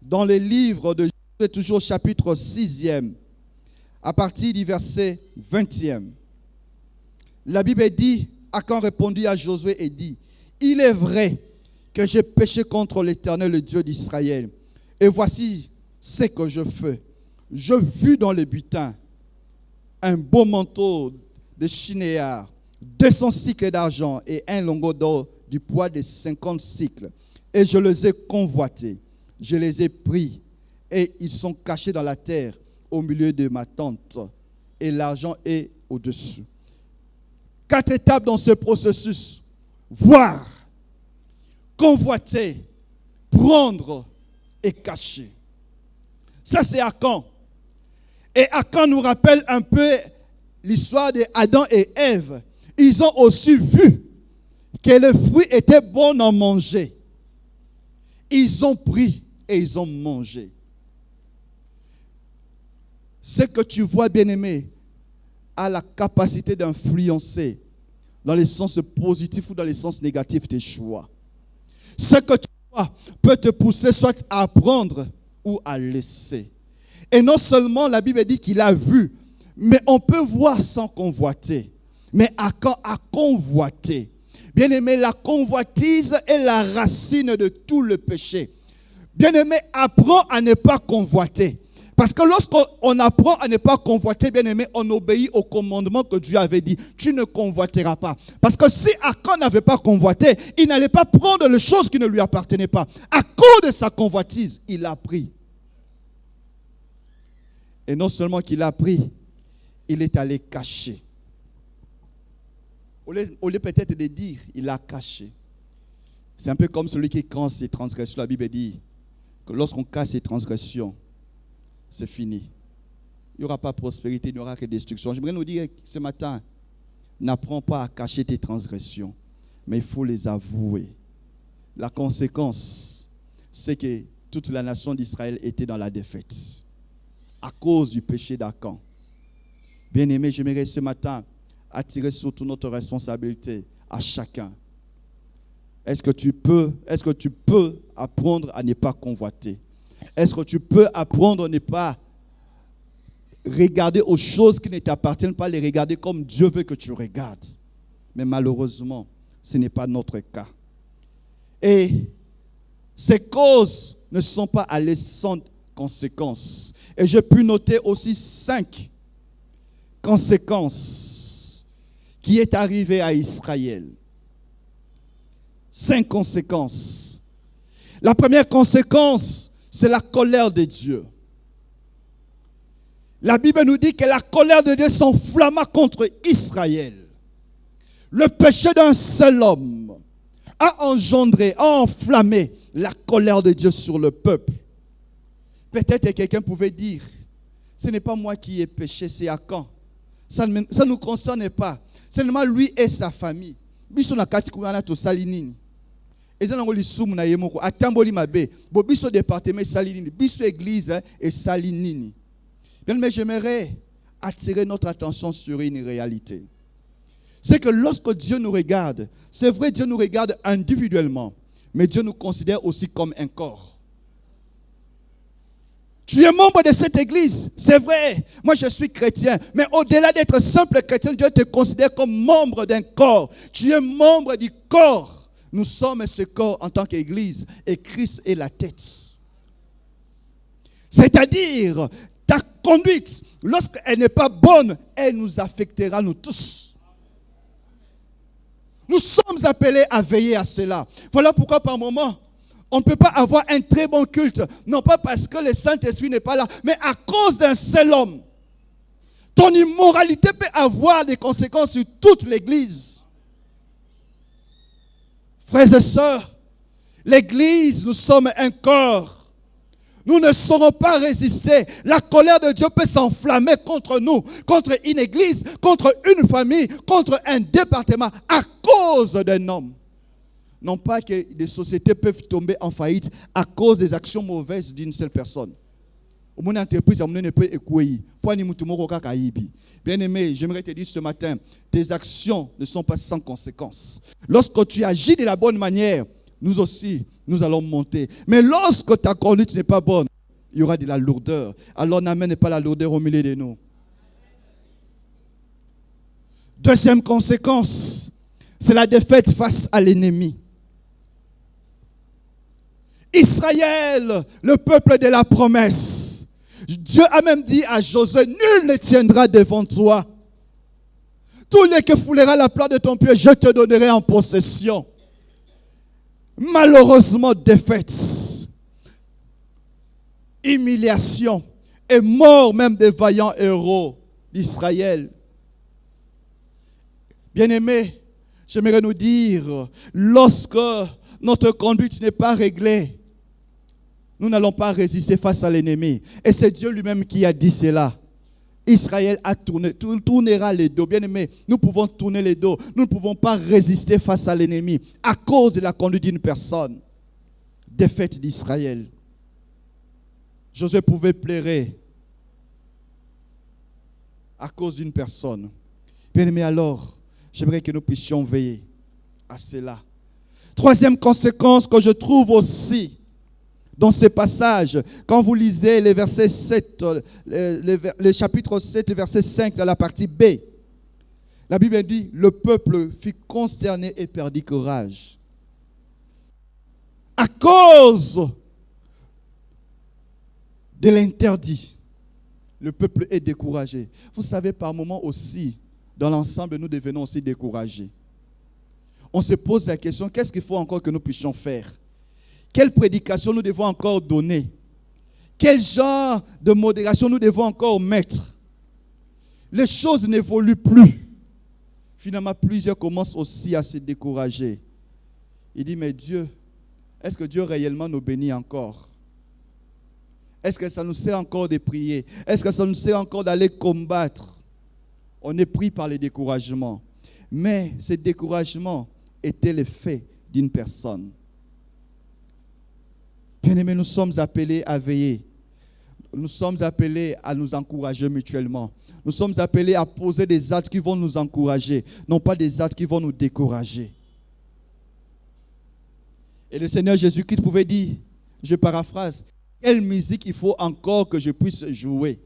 dans les livres de Josué, toujours chapitre 6e, à partir du verset 20e. La Bible dit, Akan répondit à Josué et dit, « Il est vrai que j'ai péché contre l'Éternel, le Dieu d'Israël. Et voici ce que je fais. Je vis dans le butin un beau manteau de chinéar, 200 cycles d'argent et un lingot d'or du poids de 50 cycles. Et je les ai convoités. Je les ai pris et ils sont cachés dans la terre au milieu de ma tente. Et l'argent est au-dessus. 4 étapes dans ce processus. Voir, convoiter, prendre et cacher. Ça, c'est Akan. Et Akan nous rappelle un peu l'histoire d'Adam et Ève. Ils ont aussi vu que le fruit était bon à manger. Ils ont pris et ils ont mangé. Ce que tu vois, bien-aimé, a la capacité d'influencer dans le sens positif ou dans le sens négatif tes choix. Ce que tu vois peut te pousser soit à prendre ou à laisser. Et non seulement la Bible dit qu'il a vu, mais on peut voir sans convoiter. Mais Akan a convoité. Bien-aimé, la convoitise est la racine de tout le péché. Bien-aimé, apprends à ne pas convoiter. Parce que lorsqu'on apprend à ne pas convoiter, bien-aimé, on obéit au commandement que Dieu avait dit. Tu ne convoiteras pas. Parce que si Akan n'avait pas convoité, il n'allait pas prendre les choses qui ne lui appartenaient pas. À cause de sa convoitise, il a pris. Et non seulement qu'il a pris, il est allé cacher. Au lieu peut-être de dire, il a caché. C'est un peu comme celui qui casse ses transgressions. La Bible dit que lorsqu'on casse ses transgressions, c'est fini. Il n'y aura pas prospérité, il n'y aura que destruction. J'aimerais nous dire ce matin, n'apprends pas à cacher tes transgressions, mais il faut les avouer. La conséquence, c'est que toute la nation d'Israël était dans la défaite à cause du péché d'Akan. Bien-aimé, j'aimerais ce matin attirer surtout notre responsabilité à chacun. Est-ce que tu peux apprendre à ne pas convoiter? Est-ce que tu peux apprendre à ne pas regarder aux choses qui ne t'appartiennent pas, les regarder comme Dieu veut que tu regardes? Mais malheureusement, ce n'est pas notre cas. Et ces causes ne sont pas allées sans conséquences. Et j'ai pu noter aussi 5 conséquences qui est arrivé à Israël. 5 conséquences. La première conséquence, c'est la colère de Dieu. La Bible nous dit que la colère de Dieu s'enflamma contre Israël. Le péché d'un seul homme a engendré, a enflammé la colère de Dieu sur le peuple. Peut-être que quelqu'un pouvait dire, ce n'est pas moi qui ai péché, c'est Akan. Ça ne nous concerne pas. Seulement lui et sa famille. Biso na kati kuna to salinini. Ezana ngoli sumu na yemoko atamboli mabe. Bo biso département salinini, biso église et salinini. Bien mais j'aimerais attirer notre attention sur une réalité. C'est que lorsque Dieu nous regarde, c'est vrai Dieu nous regarde individuellement, mais Dieu nous considère aussi comme un corps. Tu es membre de cette église, c'est vrai. Moi, je suis chrétien. Mais au-delà d'être simple chrétien, Dieu te considère comme membre d'un corps. Tu es membre du corps. Nous sommes ce corps en tant qu'église. Et Christ est la tête. C'est-à-dire, ta conduite, lorsqu'elle n'est pas bonne, elle nous affectera, nous tous. Nous sommes appelés à veiller à cela. Voilà pourquoi par moment, on ne peut pas avoir un très bon culte, non pas parce que le Saint-Esprit n'est pas là, mais à cause d'un seul homme. Ton immoralité peut avoir des conséquences sur toute l'Église. Frères et sœurs, l'Église, nous sommes un corps. Nous ne saurons pas résister. La colère de Dieu peut s'enflammer contre nous, contre une Église, contre une famille, contre un département, à cause d'un homme. Non pas que des sociétés peuvent tomber en faillite à cause des actions mauvaises d'une seule personne. Bien-aimé, j'aimerais te dire ce matin, tes actions ne sont pas sans conséquences. Lorsque tu agis de la bonne manière, nous aussi, nous allons monter. Mais lorsque ta conduite n'est pas bonne, il y aura de la lourdeur. Alors n'amène pas la lourdeur au milieu de nous. Deuxième conséquence, c'est la défaite face à l'ennemi. Israël, le peuple de la promesse. Dieu a même dit à Josué, nul ne tiendra devant toi. Tous les qui foulera la plante de ton pied, je te donnerai en possession. Malheureusement, défaite, humiliation et mort même des vaillants héros d'Israël. Bien-aimés, j'aimerais nous dire, lorsque notre conduite n'est pas réglée, nous n'allons pas résister face à l'ennemi. Et c'est Dieu lui-même qui a dit cela. Israël tournera les dos. Bien-aimés, nous pouvons tourner les dos. Nous ne pouvons pas résister face à l'ennemi à cause de la conduite d'une personne. Défaite d'Israël. Josué pouvait pleurer à cause d'une personne. Bien-aimés, alors, j'aimerais que nous puissions veiller à cela. Troisième conséquence que je trouve aussi dans ces passages, quand vous lisez les versets 7, le chapitre 7, verset 5, dans la partie B, la Bible dit, le peuple fut consterné et perdit courage. À cause de l'interdit, le peuple est découragé. Vous savez, par moments aussi, dans l'ensemble, nous devenons aussi découragés. On se pose la question, qu'est-ce qu'il faut encore que nous puissions faire? Quelle prédication nous devons encore donner? Quel genre de modération nous devons encore mettre? Les choses n'évoluent plus. Finalement, plusieurs commencent aussi à se décourager. Il dit, mais Dieu, est-ce que Dieu réellement nous bénit encore? Est-ce que ça nous sert encore de prier? Est-ce que ça nous sert encore d'aller combattre? On est pris par les découragements. Mais ce découragement était le fait d'une personne. Bien-aimés, nous sommes appelés à veiller. Nous sommes appelés à nous encourager mutuellement. Nous sommes appelés à poser des actes qui vont nous encourager, non pas des actes qui vont nous décourager. Et le Seigneur Jésus-Christ pouvait dire, je paraphrase, quelle musique il faut encore que je puisse jouer?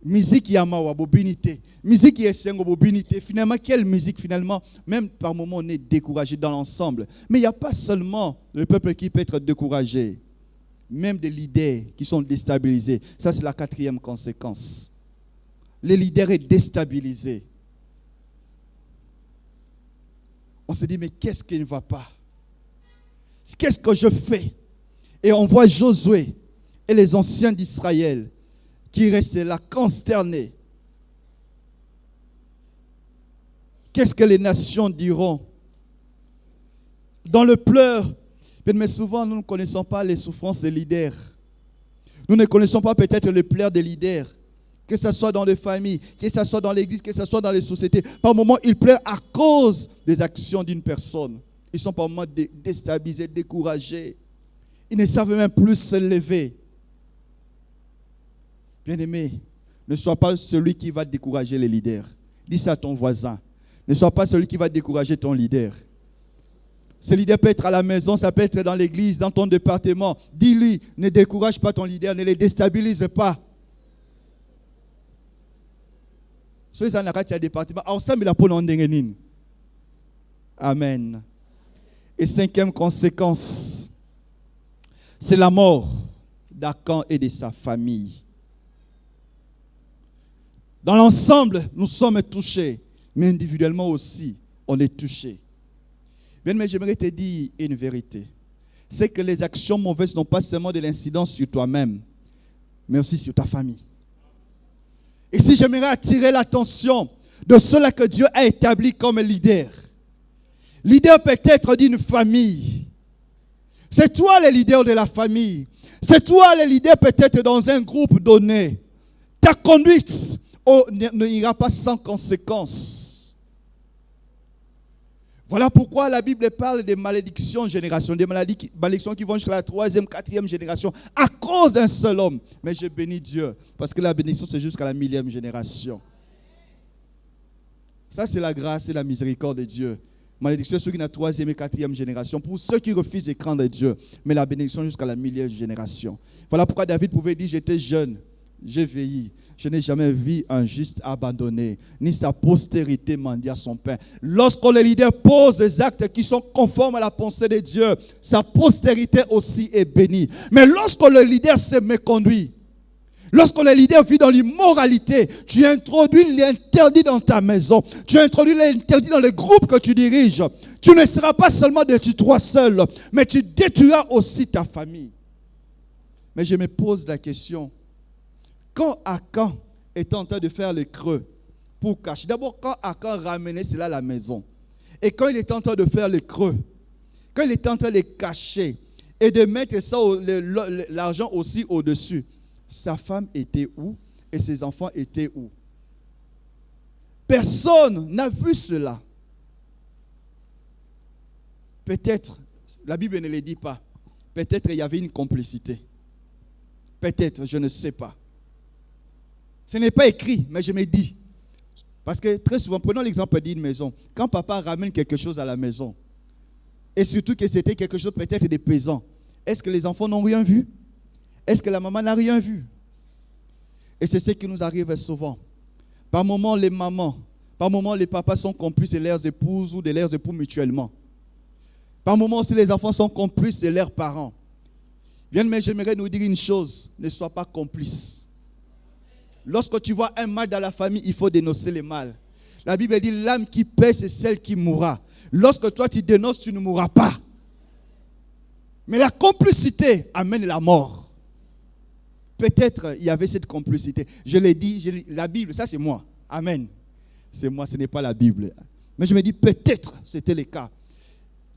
Musique yamawa bobinité, musique yesengo bobinité. Finalement, quelle musique finalement? Même par moments, on est découragé dans l'ensemble. Mais il n'y a pas seulement le peuple qui peut être découragé, même des leaders qui sont déstabilisés. Ça, c'est la quatrième conséquence. Le leader est déstabilisé. On se dit, mais qu'est-ce qui ne va pas? Qu'est-ce que je fais? Et on voit Josué et les anciens d'Israël qui restaient là, consternés. Qu'est-ce que les nations diront? Dans le pleur, mais souvent nous ne connaissons pas les souffrances des leaders. Nous ne connaissons pas peut-être les pleurs des leaders que ce soit dans les familles, que ce soit dans l'église, que ce soit dans les sociétés. Par moments, ils pleurent à cause des actions d'une personne. Ils sont par moments déstabilisés, découragés. Ils ne savent même plus se lever. Bien-aimé, ne sois pas celui qui va décourager les leaders. Dis ça à ton voisin. Ne sois pas celui qui va décourager ton leader. Ce leader peut être à la maison, ça peut être dans l'église, dans ton département. Dis-lui, ne décourage pas ton leader, ne les déstabilise pas. Soyez en arrêt à département. Amen. Et cinquième conséquence, c'est la mort d'Akan et de sa famille. Dans l'ensemble, nous sommes touchés, mais individuellement aussi, on est touchés. Bien, mais j'aimerais te dire une vérité. C'est que les actions mauvaises n'ont pas seulement de l'incidence sur toi-même, mais aussi sur ta famille. Et si j'aimerais attirer l'attention de ceux-là que Dieu a établis comme leader. Leader peut-être d'une famille. C'est toi le leader de la famille. C'est toi le leader peut-être dans un groupe donné. Ta conduite n'ira pas sans conséquences. Voilà pourquoi la Bible parle des malédictions génération, des malédictions qui vont jusqu'à la 3e, 4e génération à cause d'un seul homme. Mais je bénis Dieu parce que la bénédiction c'est jusqu'à la 1000e génération. Ça c'est la grâce et la miséricorde de Dieu. Malédiction sur la 3e et 4e génération pour ceux qui refusent de craindre Dieu. Mais la bénédiction jusqu'à la 1000e génération. Voilà pourquoi David pouvait dire j'étais jeune. J'ai vieilli, je n'ai jamais vu un juste abandonné, ni sa postérité mendier son pain. Lorsque le leader pose des actes qui sont conformes à la pensée de Dieu, sa postérité aussi est bénie. Mais lorsque le leader se méconduit, lorsque le leader vit dans l'immoralité, tu introduis l'interdit dans ta maison, tu introduis l'interdit dans le groupe que tu diriges. Tu ne seras pas seulement détruit toi seul, mais tu détruiras aussi ta famille. Mais je me pose la question. Quand Akan est en train de faire le creux pour cacher, d'abord quand Akan ramenait cela à la maison, et quand il est en train de faire le creux, quand il est en train de cacher et de mettre ça, l'argent aussi au-dessus, sa femme était où et ses enfants étaient où? Personne n'a vu cela. Peut-être, la Bible ne le dit pas, peut-être il y avait une complicité. Peut-être, je ne sais pas. Ce n'est pas écrit, mais je me dis. Parce que très souvent, prenons l'exemple d'une maison. Quand papa ramène quelque chose à la maison, et surtout que c'était quelque chose peut-être de pesant, est-ce que les enfants n'ont rien vu? Est-ce que la maman n'a rien vu? Et c'est ce qui nous arrive souvent. Par moments, les mamans, par moments, les papas sont complices de leurs épouses ou de leurs époux mutuellement. Par moments aussi, les enfants sont complices de leurs parents. Bien, mais j'aimerais nous dire une chose, ne sois pas complice. Lorsque tu vois un mal dans la famille, il faut dénoncer le mal. La Bible dit, l'âme qui paie, c'est celle qui mourra. Lorsque toi tu dénonces, tu ne mourras pas. Mais la complicité amène la mort. Peut-être il y avait cette complicité. Je l'ai dit, la Bible, ça c'est moi. Amen. C'est moi, ce n'est pas la Bible. Mais je me dis, peut-être c'était le cas.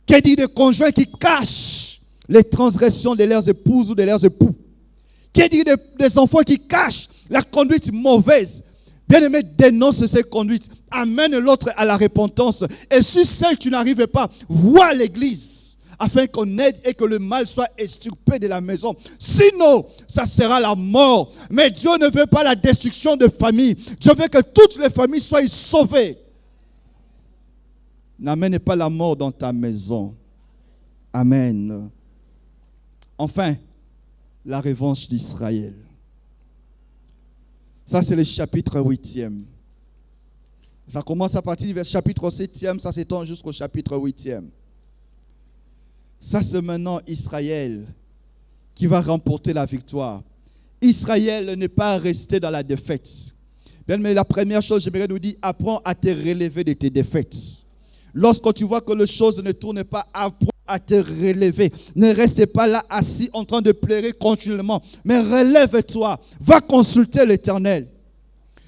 Qu'est-ce dit des conjoints qui cachent les transgressions de leurs épouses ou de leurs époux? Qu'est-ce dit des enfants qui cachent la conduite mauvaise? Bien-aimé, dénonce ces conduites. Amène l'autre à la repentance. Et si seul tu n'arrives pas, vois l'église afin qu'on aide et que le mal soit extirpé de la maison. Sinon, ça sera la mort. Mais Dieu ne veut pas la destruction de famille. Dieu veut que toutes les familles soient sauvées. N'amène pas la mort dans ta maison. Amen. Enfin, la revanche d'Israël. Ça, c'est le chapitre 8e. Ça commence à partir du chapitre 7e, ça s'étend jusqu'au chapitre 8e. Ça, c'est maintenant Israël qui va remporter la victoire. Israël n'est pas resté dans la défaite. Bien, mais la première chose, j'aimerais nous dire, apprends à te relever de tes défaites. Lorsque tu vois que les choses ne tournent pas, apprends à te relever. Ne reste pas là assis en train de pleurer continuellement. Mais relève-toi. Va consulter l'Éternel.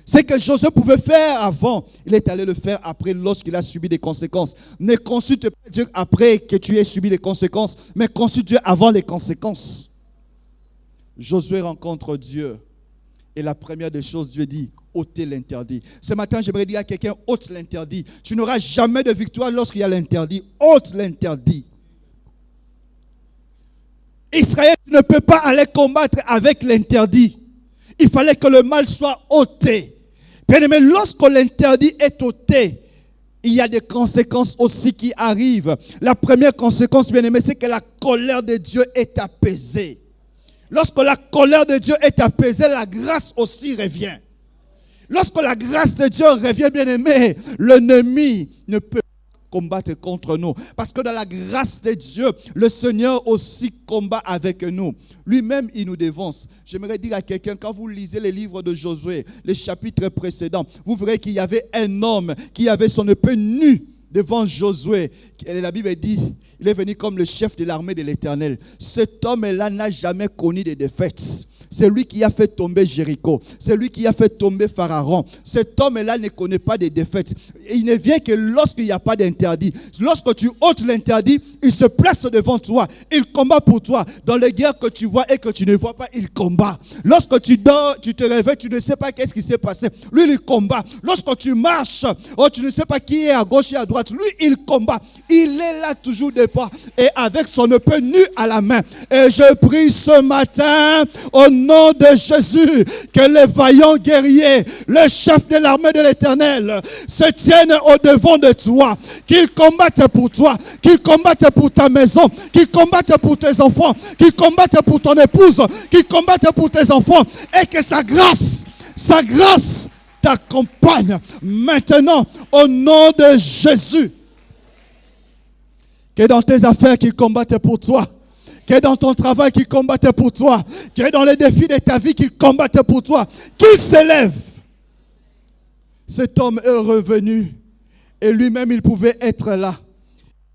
Ce que Josué pouvait faire avant, il est allé le faire après lorsqu'il a subi des conséquences. Ne consulte pas Dieu après que tu aies subi les conséquences, mais consulte Dieu avant les conséquences. Josué rencontre Dieu. Et la première des choses, Dieu dit, ôtez l'interdit. Ce matin, j'aimerais dire à quelqu'un, ôte l'interdit. Tu n'auras jamais de victoire lorsqu'il y a l'interdit. Ôte l'interdit. Israël ne peut pas aller combattre avec l'interdit. Il fallait que le mal soit ôté. Bien-aimé, lorsque l'interdit est ôté, il y a des conséquences aussi qui arrivent. La première conséquence, bien-aimé, c'est que la colère de Dieu est apaisée. Lorsque la colère de Dieu est apaisée, la grâce aussi revient. Lorsque la grâce de Dieu revient, bien-aimé, l'ennemi ne peut pas combattre contre nous. Parce que dans la grâce de Dieu, le Seigneur aussi combat avec nous. Lui-même, il nous dévance. J'aimerais dire à quelqu'un, quand vous lisez les livres de Josué, les chapitres précédents, vous verrez qu'il y avait un homme qui avait son épée nue devant Josué. Et la Bible dit, il est venu comme le chef de l'armée de l'Éternel. Cet homme-là n'a jamais connu de défaites. C'est lui qui a fait tomber Jéricho. C'est lui qui a fait tomber Pharaon. Cet homme-là ne connaît pas de défaites. Il ne vient que lorsqu'il n'y a pas d'interdit. Lorsque tu ôtes l'interdit, il se place devant toi. Il combat pour toi. Dans les guerres que tu vois et que tu ne vois pas, il combat. Lorsque tu dors, tu te réveilles, tu ne sais pas qu'est-ce qui s'est passé. Lui, il combat. Lorsque tu marches, tu ne sais pas qui est à gauche et à droite. Lui, il combat. Il est là toujours debout et avec son épée nue à la main. Et je prie ce matin au nom de Jésus que les vaillants guerriers, le chef de l'armée de l'Éternel, se tiennent au-devant de toi, qu'ils combattent pour toi, qu'ils combattent pour ta maison, qu'ils combattent pour tes enfants, qu'ils combattent pour ton épouse, qu'ils combattent pour tes enfants, et que sa grâce t'accompagne maintenant au nom de Jésus. Que dans tes affaires qu'ils combattent pour toi, que dans ton travail qu'ils combattent pour toi, que dans les défis de ta vie qu'ils combattent pour toi, qu'ils s'élèvent. Cet homme est revenu et lui-même il pouvait être là.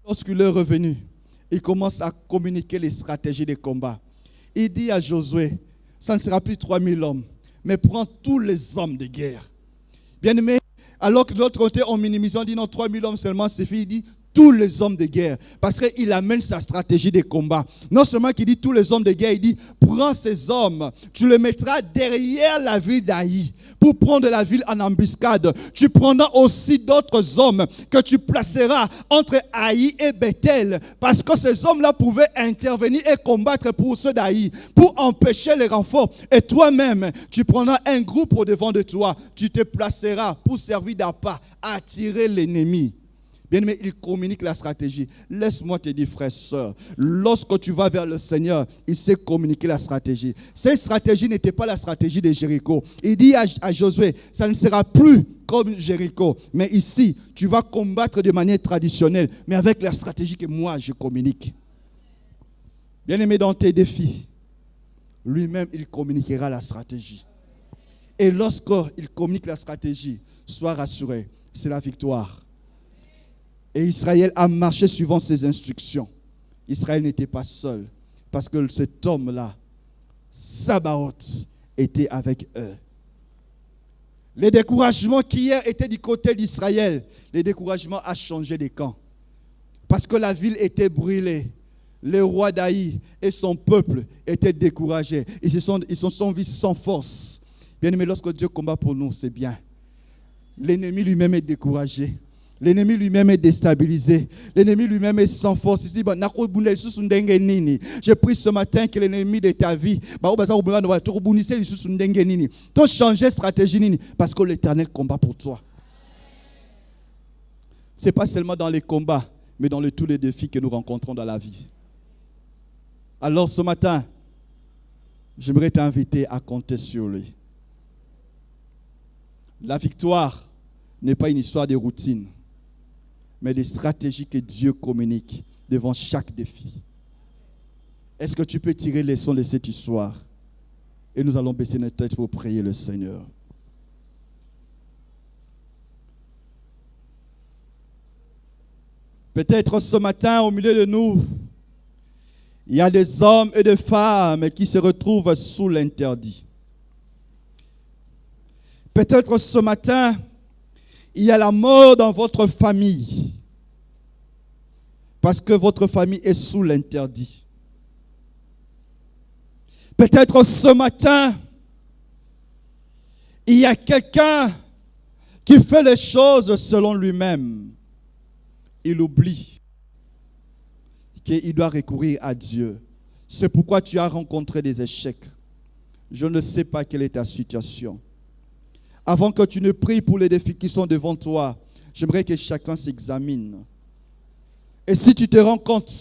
Lorsqu'il est revenu, il commence à communiquer les stratégies de combat. Il dit à Josué, ça ne sera plus 3000 hommes, mais prends tous les hommes de guerre. Bien aimé, alors que de l'autre côté, en minimisant, on dit non, 3000 hommes seulement, c'est fait. Il dit tous les hommes de guerre. Parce qu'il amène sa stratégie de combat. Non seulement qu'il dit tous les hommes de guerre, il dit prends ces hommes, tu les mettras derrière la ville d'Aï pour prendre la ville en embuscade. Tu prendras aussi d'autres hommes que tu placeras entre Aï et Bethel. Parce que ces hommes-là pouvaient intervenir et combattre pour ceux d'Aï, pour empêcher les renforts. Et toi-même, tu prendras un groupe au devant de toi. Tu te placeras pour servir d'appât à attirer l'ennemi. Bien-aimé, il communique la stratégie. Laisse-moi te dire, frère, sœur, lorsque tu vas vers le Seigneur, il sait communiquer la stratégie. Cette stratégie n'était pas la stratégie de Jéricho. Il dit à Josué, ça ne sera plus comme Jéricho. Mais ici, tu vas combattre de manière traditionnelle, mais avec la stratégie que moi, je communique. Bien-aimé, dans tes défis, lui-même, il communiquera la stratégie. Et lorsqu'il communique la stratégie, sois rassuré, c'est la victoire. Et Israël a marché suivant ses instructions. Israël n'était pas seul. Parce que cet homme-là, Sabaoth, était avec eux. Les découragements qui hier étaient du côté d'Israël, les découragements ont changé de camp. Parce que la ville était brûlée. Le roi d'Aï et son peuple étaient découragés. Ils se sont vus sans force. Bien aimé, lorsque Dieu combat pour nous, c'est bien. L'ennemi lui-même est découragé. L'ennemi lui-même est déstabilisé. L'ennemi lui-même est sans force. Il dit, je prie ce matin que l'ennemi de ta vie, tu changes de stratégie parce que l'Éternel combat pour toi. Ce n'est pas seulement dans les combats, mais dans tous les défis que nous rencontrons dans la vie. Alors ce matin, j'aimerais t'inviter à compter sur lui. La victoire n'est pas une histoire de routine, mais des stratégies que Dieu communique devant chaque défi. Est-ce que tu peux tirer les leçons de cette histoire? Et nous allons baisser notre tête pour prier le Seigneur. Peut-être ce matin, au milieu de nous, il y a des hommes et des femmes qui se retrouvent sous l'interdit. Peut-être ce matin, il y a la mort dans votre famille parce que votre famille est sous l'interdit. Peut-être ce matin, Il y a quelqu'un qui fait les choses selon lui-même. Il oublie qu'il doit recourir à Dieu. C'est pourquoi tu as rencontré des échecs. Je ne sais pas quelle est ta situation. Avant que tu ne pries pour les défis qui sont devant toi, j'aimerais que chacun s'examine. Et si tu te rends compte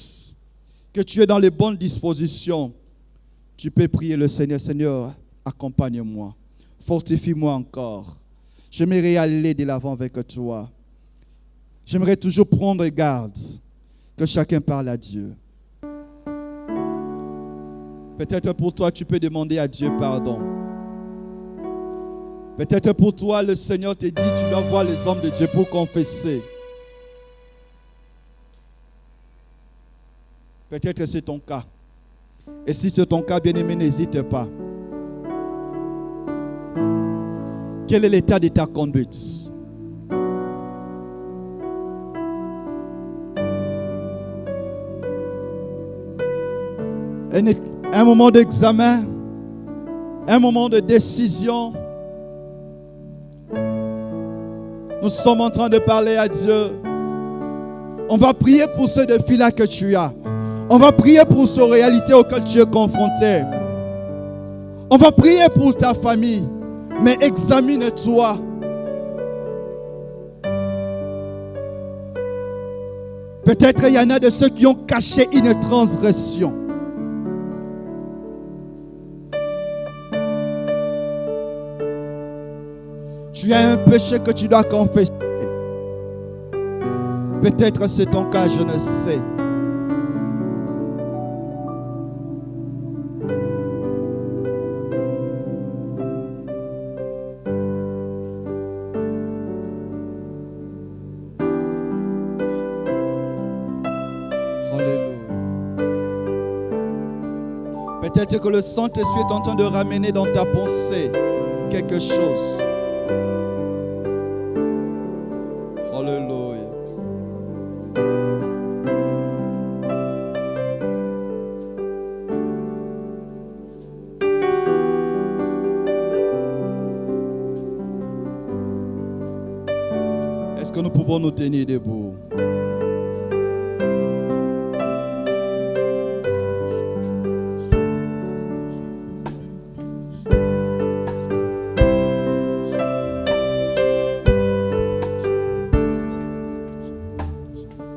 que tu es dans les bonnes dispositions, tu peux prier le Seigneur. Seigneur, accompagne-moi. Fortifie-moi encore. J'aimerais aller de l'avant avec toi. J'aimerais toujours prendre garde que chacun parle à Dieu. Peut-être pour toi, tu peux demander à Dieu pardon. Peut-être pour toi, le Seigneur te dit, tu dois voir les hommes de Dieu pour confesser. Peut-être que c'est ton cas. Et si c'est ton cas, bien-aimé, n'hésite pas. Quel est l'état de ta conduite? Un moment d'examen, un moment de décision. Nous sommes en train de parler à Dieu. On va prier pour ce défi-là que tu as. On va prier pour ces réalités auxquelles tu es confronté. On va prier pour ta famille. Mais examine-toi. Peut-être il y en a de ceux qui ont caché une transgression. Tu as un péché que tu dois confesser. Peut-être c'est ton cas, je ne sais. Peut-être que le Saint-Esprit est en train de ramener dans ta pensée quelque chose. Alléluia. Est-ce que nous pouvons nous tenir debout?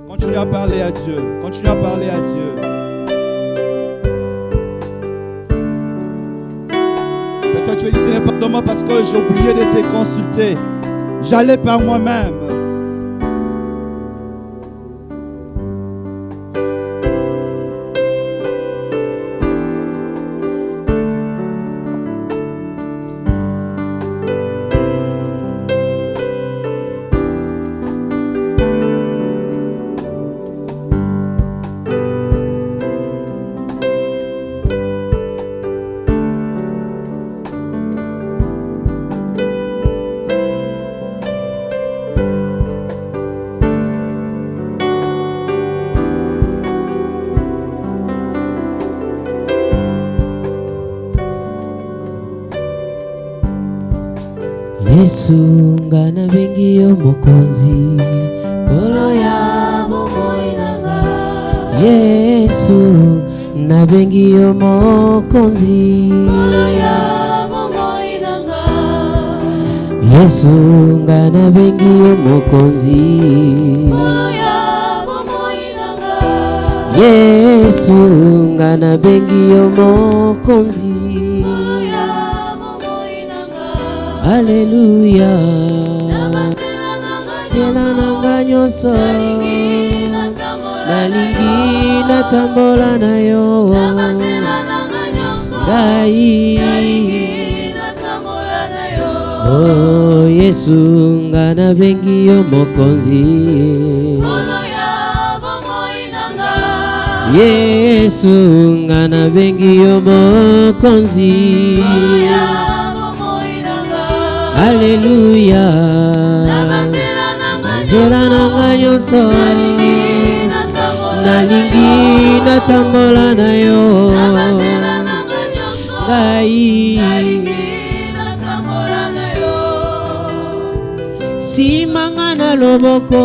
Continue à parler à Dieu. Continue à parler à Dieu. Peut-être tu vas dire, Seigneur, pardonne-moi parce que j'ai oublié de te consulter. J'allais par moi-même. Yesu ngana bengi yo mokonzi polo ya bomoi nanga. Yesu na bengi yo mokonzi polo ya bomoi nanga. Yesu ngana bengi yo mokonzi polo ya bomoi nanga. Yesu ngana bengi yo mokonzi. Alléluia. Sela nanga nyonso nalingi natambola na yo. Ngai oh Yesu ngana bengi yo mokonzi. Yesu ngana bengi yo mokonzi. Alléluia. Zela nanga nyonso nalingi natambola na yo. Ngai na loboko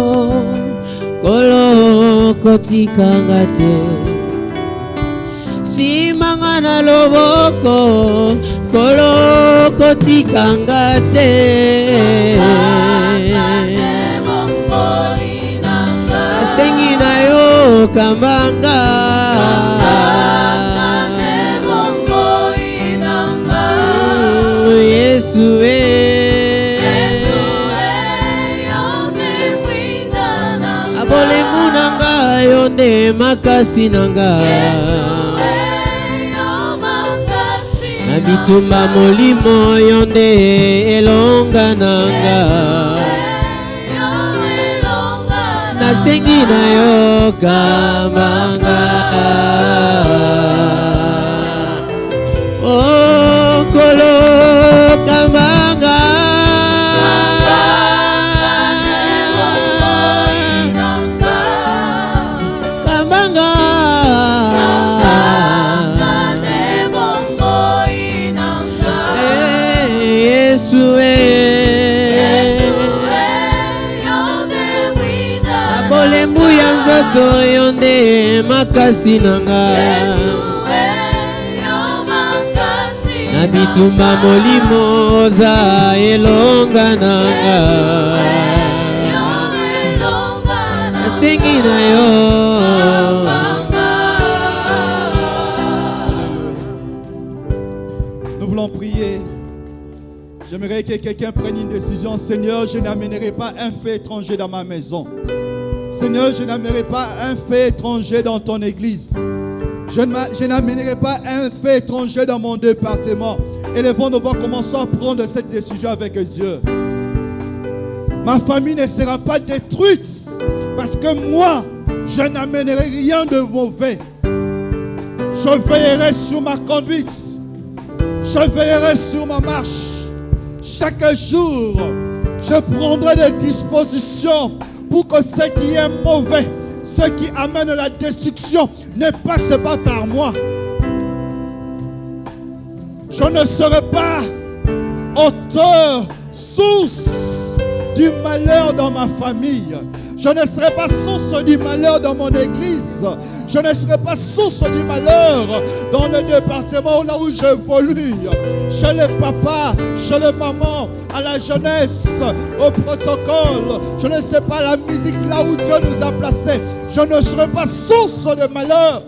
kolo kotikanga te simanga na loboko kolo kotikanga te asengi na yo kambanga Yesu abole munanga yonde makasi nanga na bitumba molimo yonde elonga nanga nasengi na yo kambanga oh kolo kambanga kambanga Yesu abole mbuya nzoto yonde makasi nanga na bitumba molimo za elonga nanga nasengi na yo Nous voulons prier. J'aimerais que quelqu'un prenne une décision. Seigneur, je n'amènerai pas un fait étranger dans ma maison. Seigneur, je n'amènerai pas un fait étranger dans ton église. Je n'amènerai pas un fait étranger dans mon département. Élevons nos voix, commençons à prendre cette décision avec Dieu. Ma famille ne sera pas détruite parce que moi, je n'amènerai rien de mauvais. Je veillerai sur ma conduite. Je veillerai sur ma marche. Chaque jour, je prendrai des dispositions pour que ce qui est mauvais, ce qui amène la destruction, ne passe pas par moi. Je ne serai pas auteur, source du malheur dans ma famille. Je ne serai pas source du malheur dans mon église. Je ne serai pas source du malheur dans le département là où j'évolue. Chez les papas, chez les mamans, à la jeunesse, au protocole. Je ne sais pas la musique là où Dieu nous a placés. Je ne serai pas source de malheur.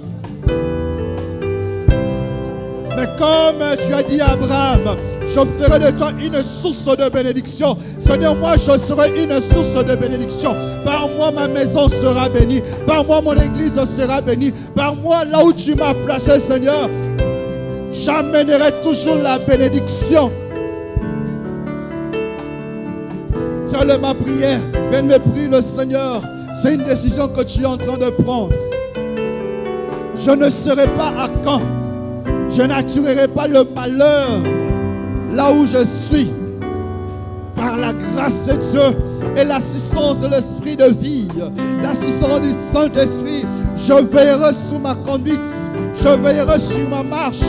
Mais comme tu as dit à Abraham, je ferai de toi une source de bénédiction. Seigneur, moi je serai une source de bénédiction. Par moi ma maison sera bénie. Par moi mon église sera bénie. Par moi là où tu m'as placé, Seigneur, j'amènerai toujours la bénédiction. C'est ma prière. Viens me prier le Seigneur. C'est une décision que tu es en train de prendre. Je ne serai pas à camp. Je n'attirerai pas le malheur là où je suis. Par la grâce de Dieu et l'assistance de l'Esprit de vie, l'assistance du Saint-Esprit, je veillerai sur ma conduite, je veillerai sur ma marche,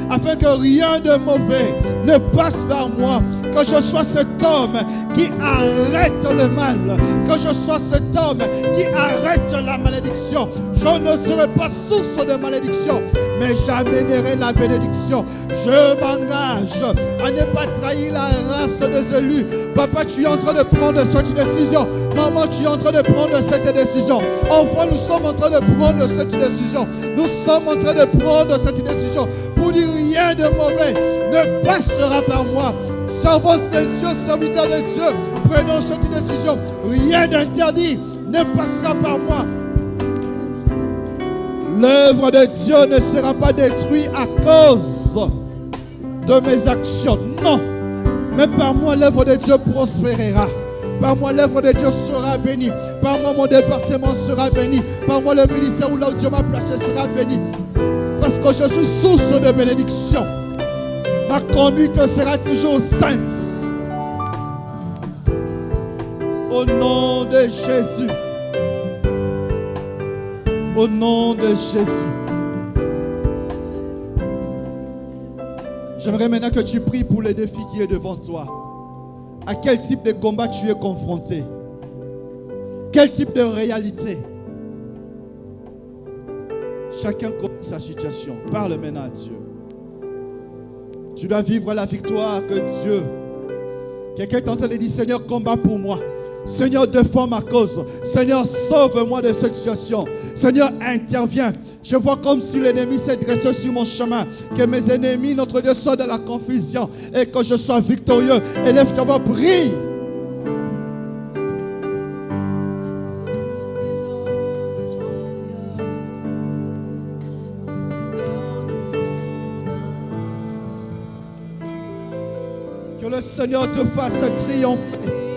afin que rien de mauvais ne passe par moi. Que je sois cet homme qui arrête le mal, que je sois cet homme qui arrête la malédiction. Je ne serai pas source de malédiction, mais j'amènerai la bénédiction. Je m'engage à ne pas trahir la race des élus. Papa, tu es en train de prendre cette décision. Maman, tu es en train de prendre cette décision. Enfant, nous sommes en train de prendre cette décision. Nous sommes en train de prendre cette décision pour dire rien de mauvais ne passera par moi. Servante de Dieu, serviteur de Dieu, prenons cette décision. Rien d'interdit ne passera par moi. L'œuvre de Dieu ne sera pas détruite à cause de mes actions. Non. Mais par moi, l'œuvre de Dieu prospérera. Par moi, l'œuvre de Dieu sera bénie. Par moi, mon département sera béni. Par moi, le ministère où là où Dieu m'a placé sera béni. Parce que je suis source de bénédiction. Ma conduite sera toujours sainte. Au nom de Jésus. Au nom de Jésus. J'aimerais maintenant que tu pries pour le défi qui est devant toi. À quel type de combat tu es confronté? Quel type de réalité? Chacun connaît sa situation. Parle maintenant à Dieu. Tu dois vivre la victoire que Dieu. Quelqu'un est en train de dire, Seigneur, combat pour moi. Seigneur, défends ma cause. Seigneur, sauve-moi de cette situation. Seigneur, interviens. Je vois comme si l'ennemi s'est dressé sur mon chemin. Que mes ennemis, notre Dieu, soient dans la confusion. Et que je sois victorieux. Élève ta voix, prie. Que le Seigneur te fasse triompher.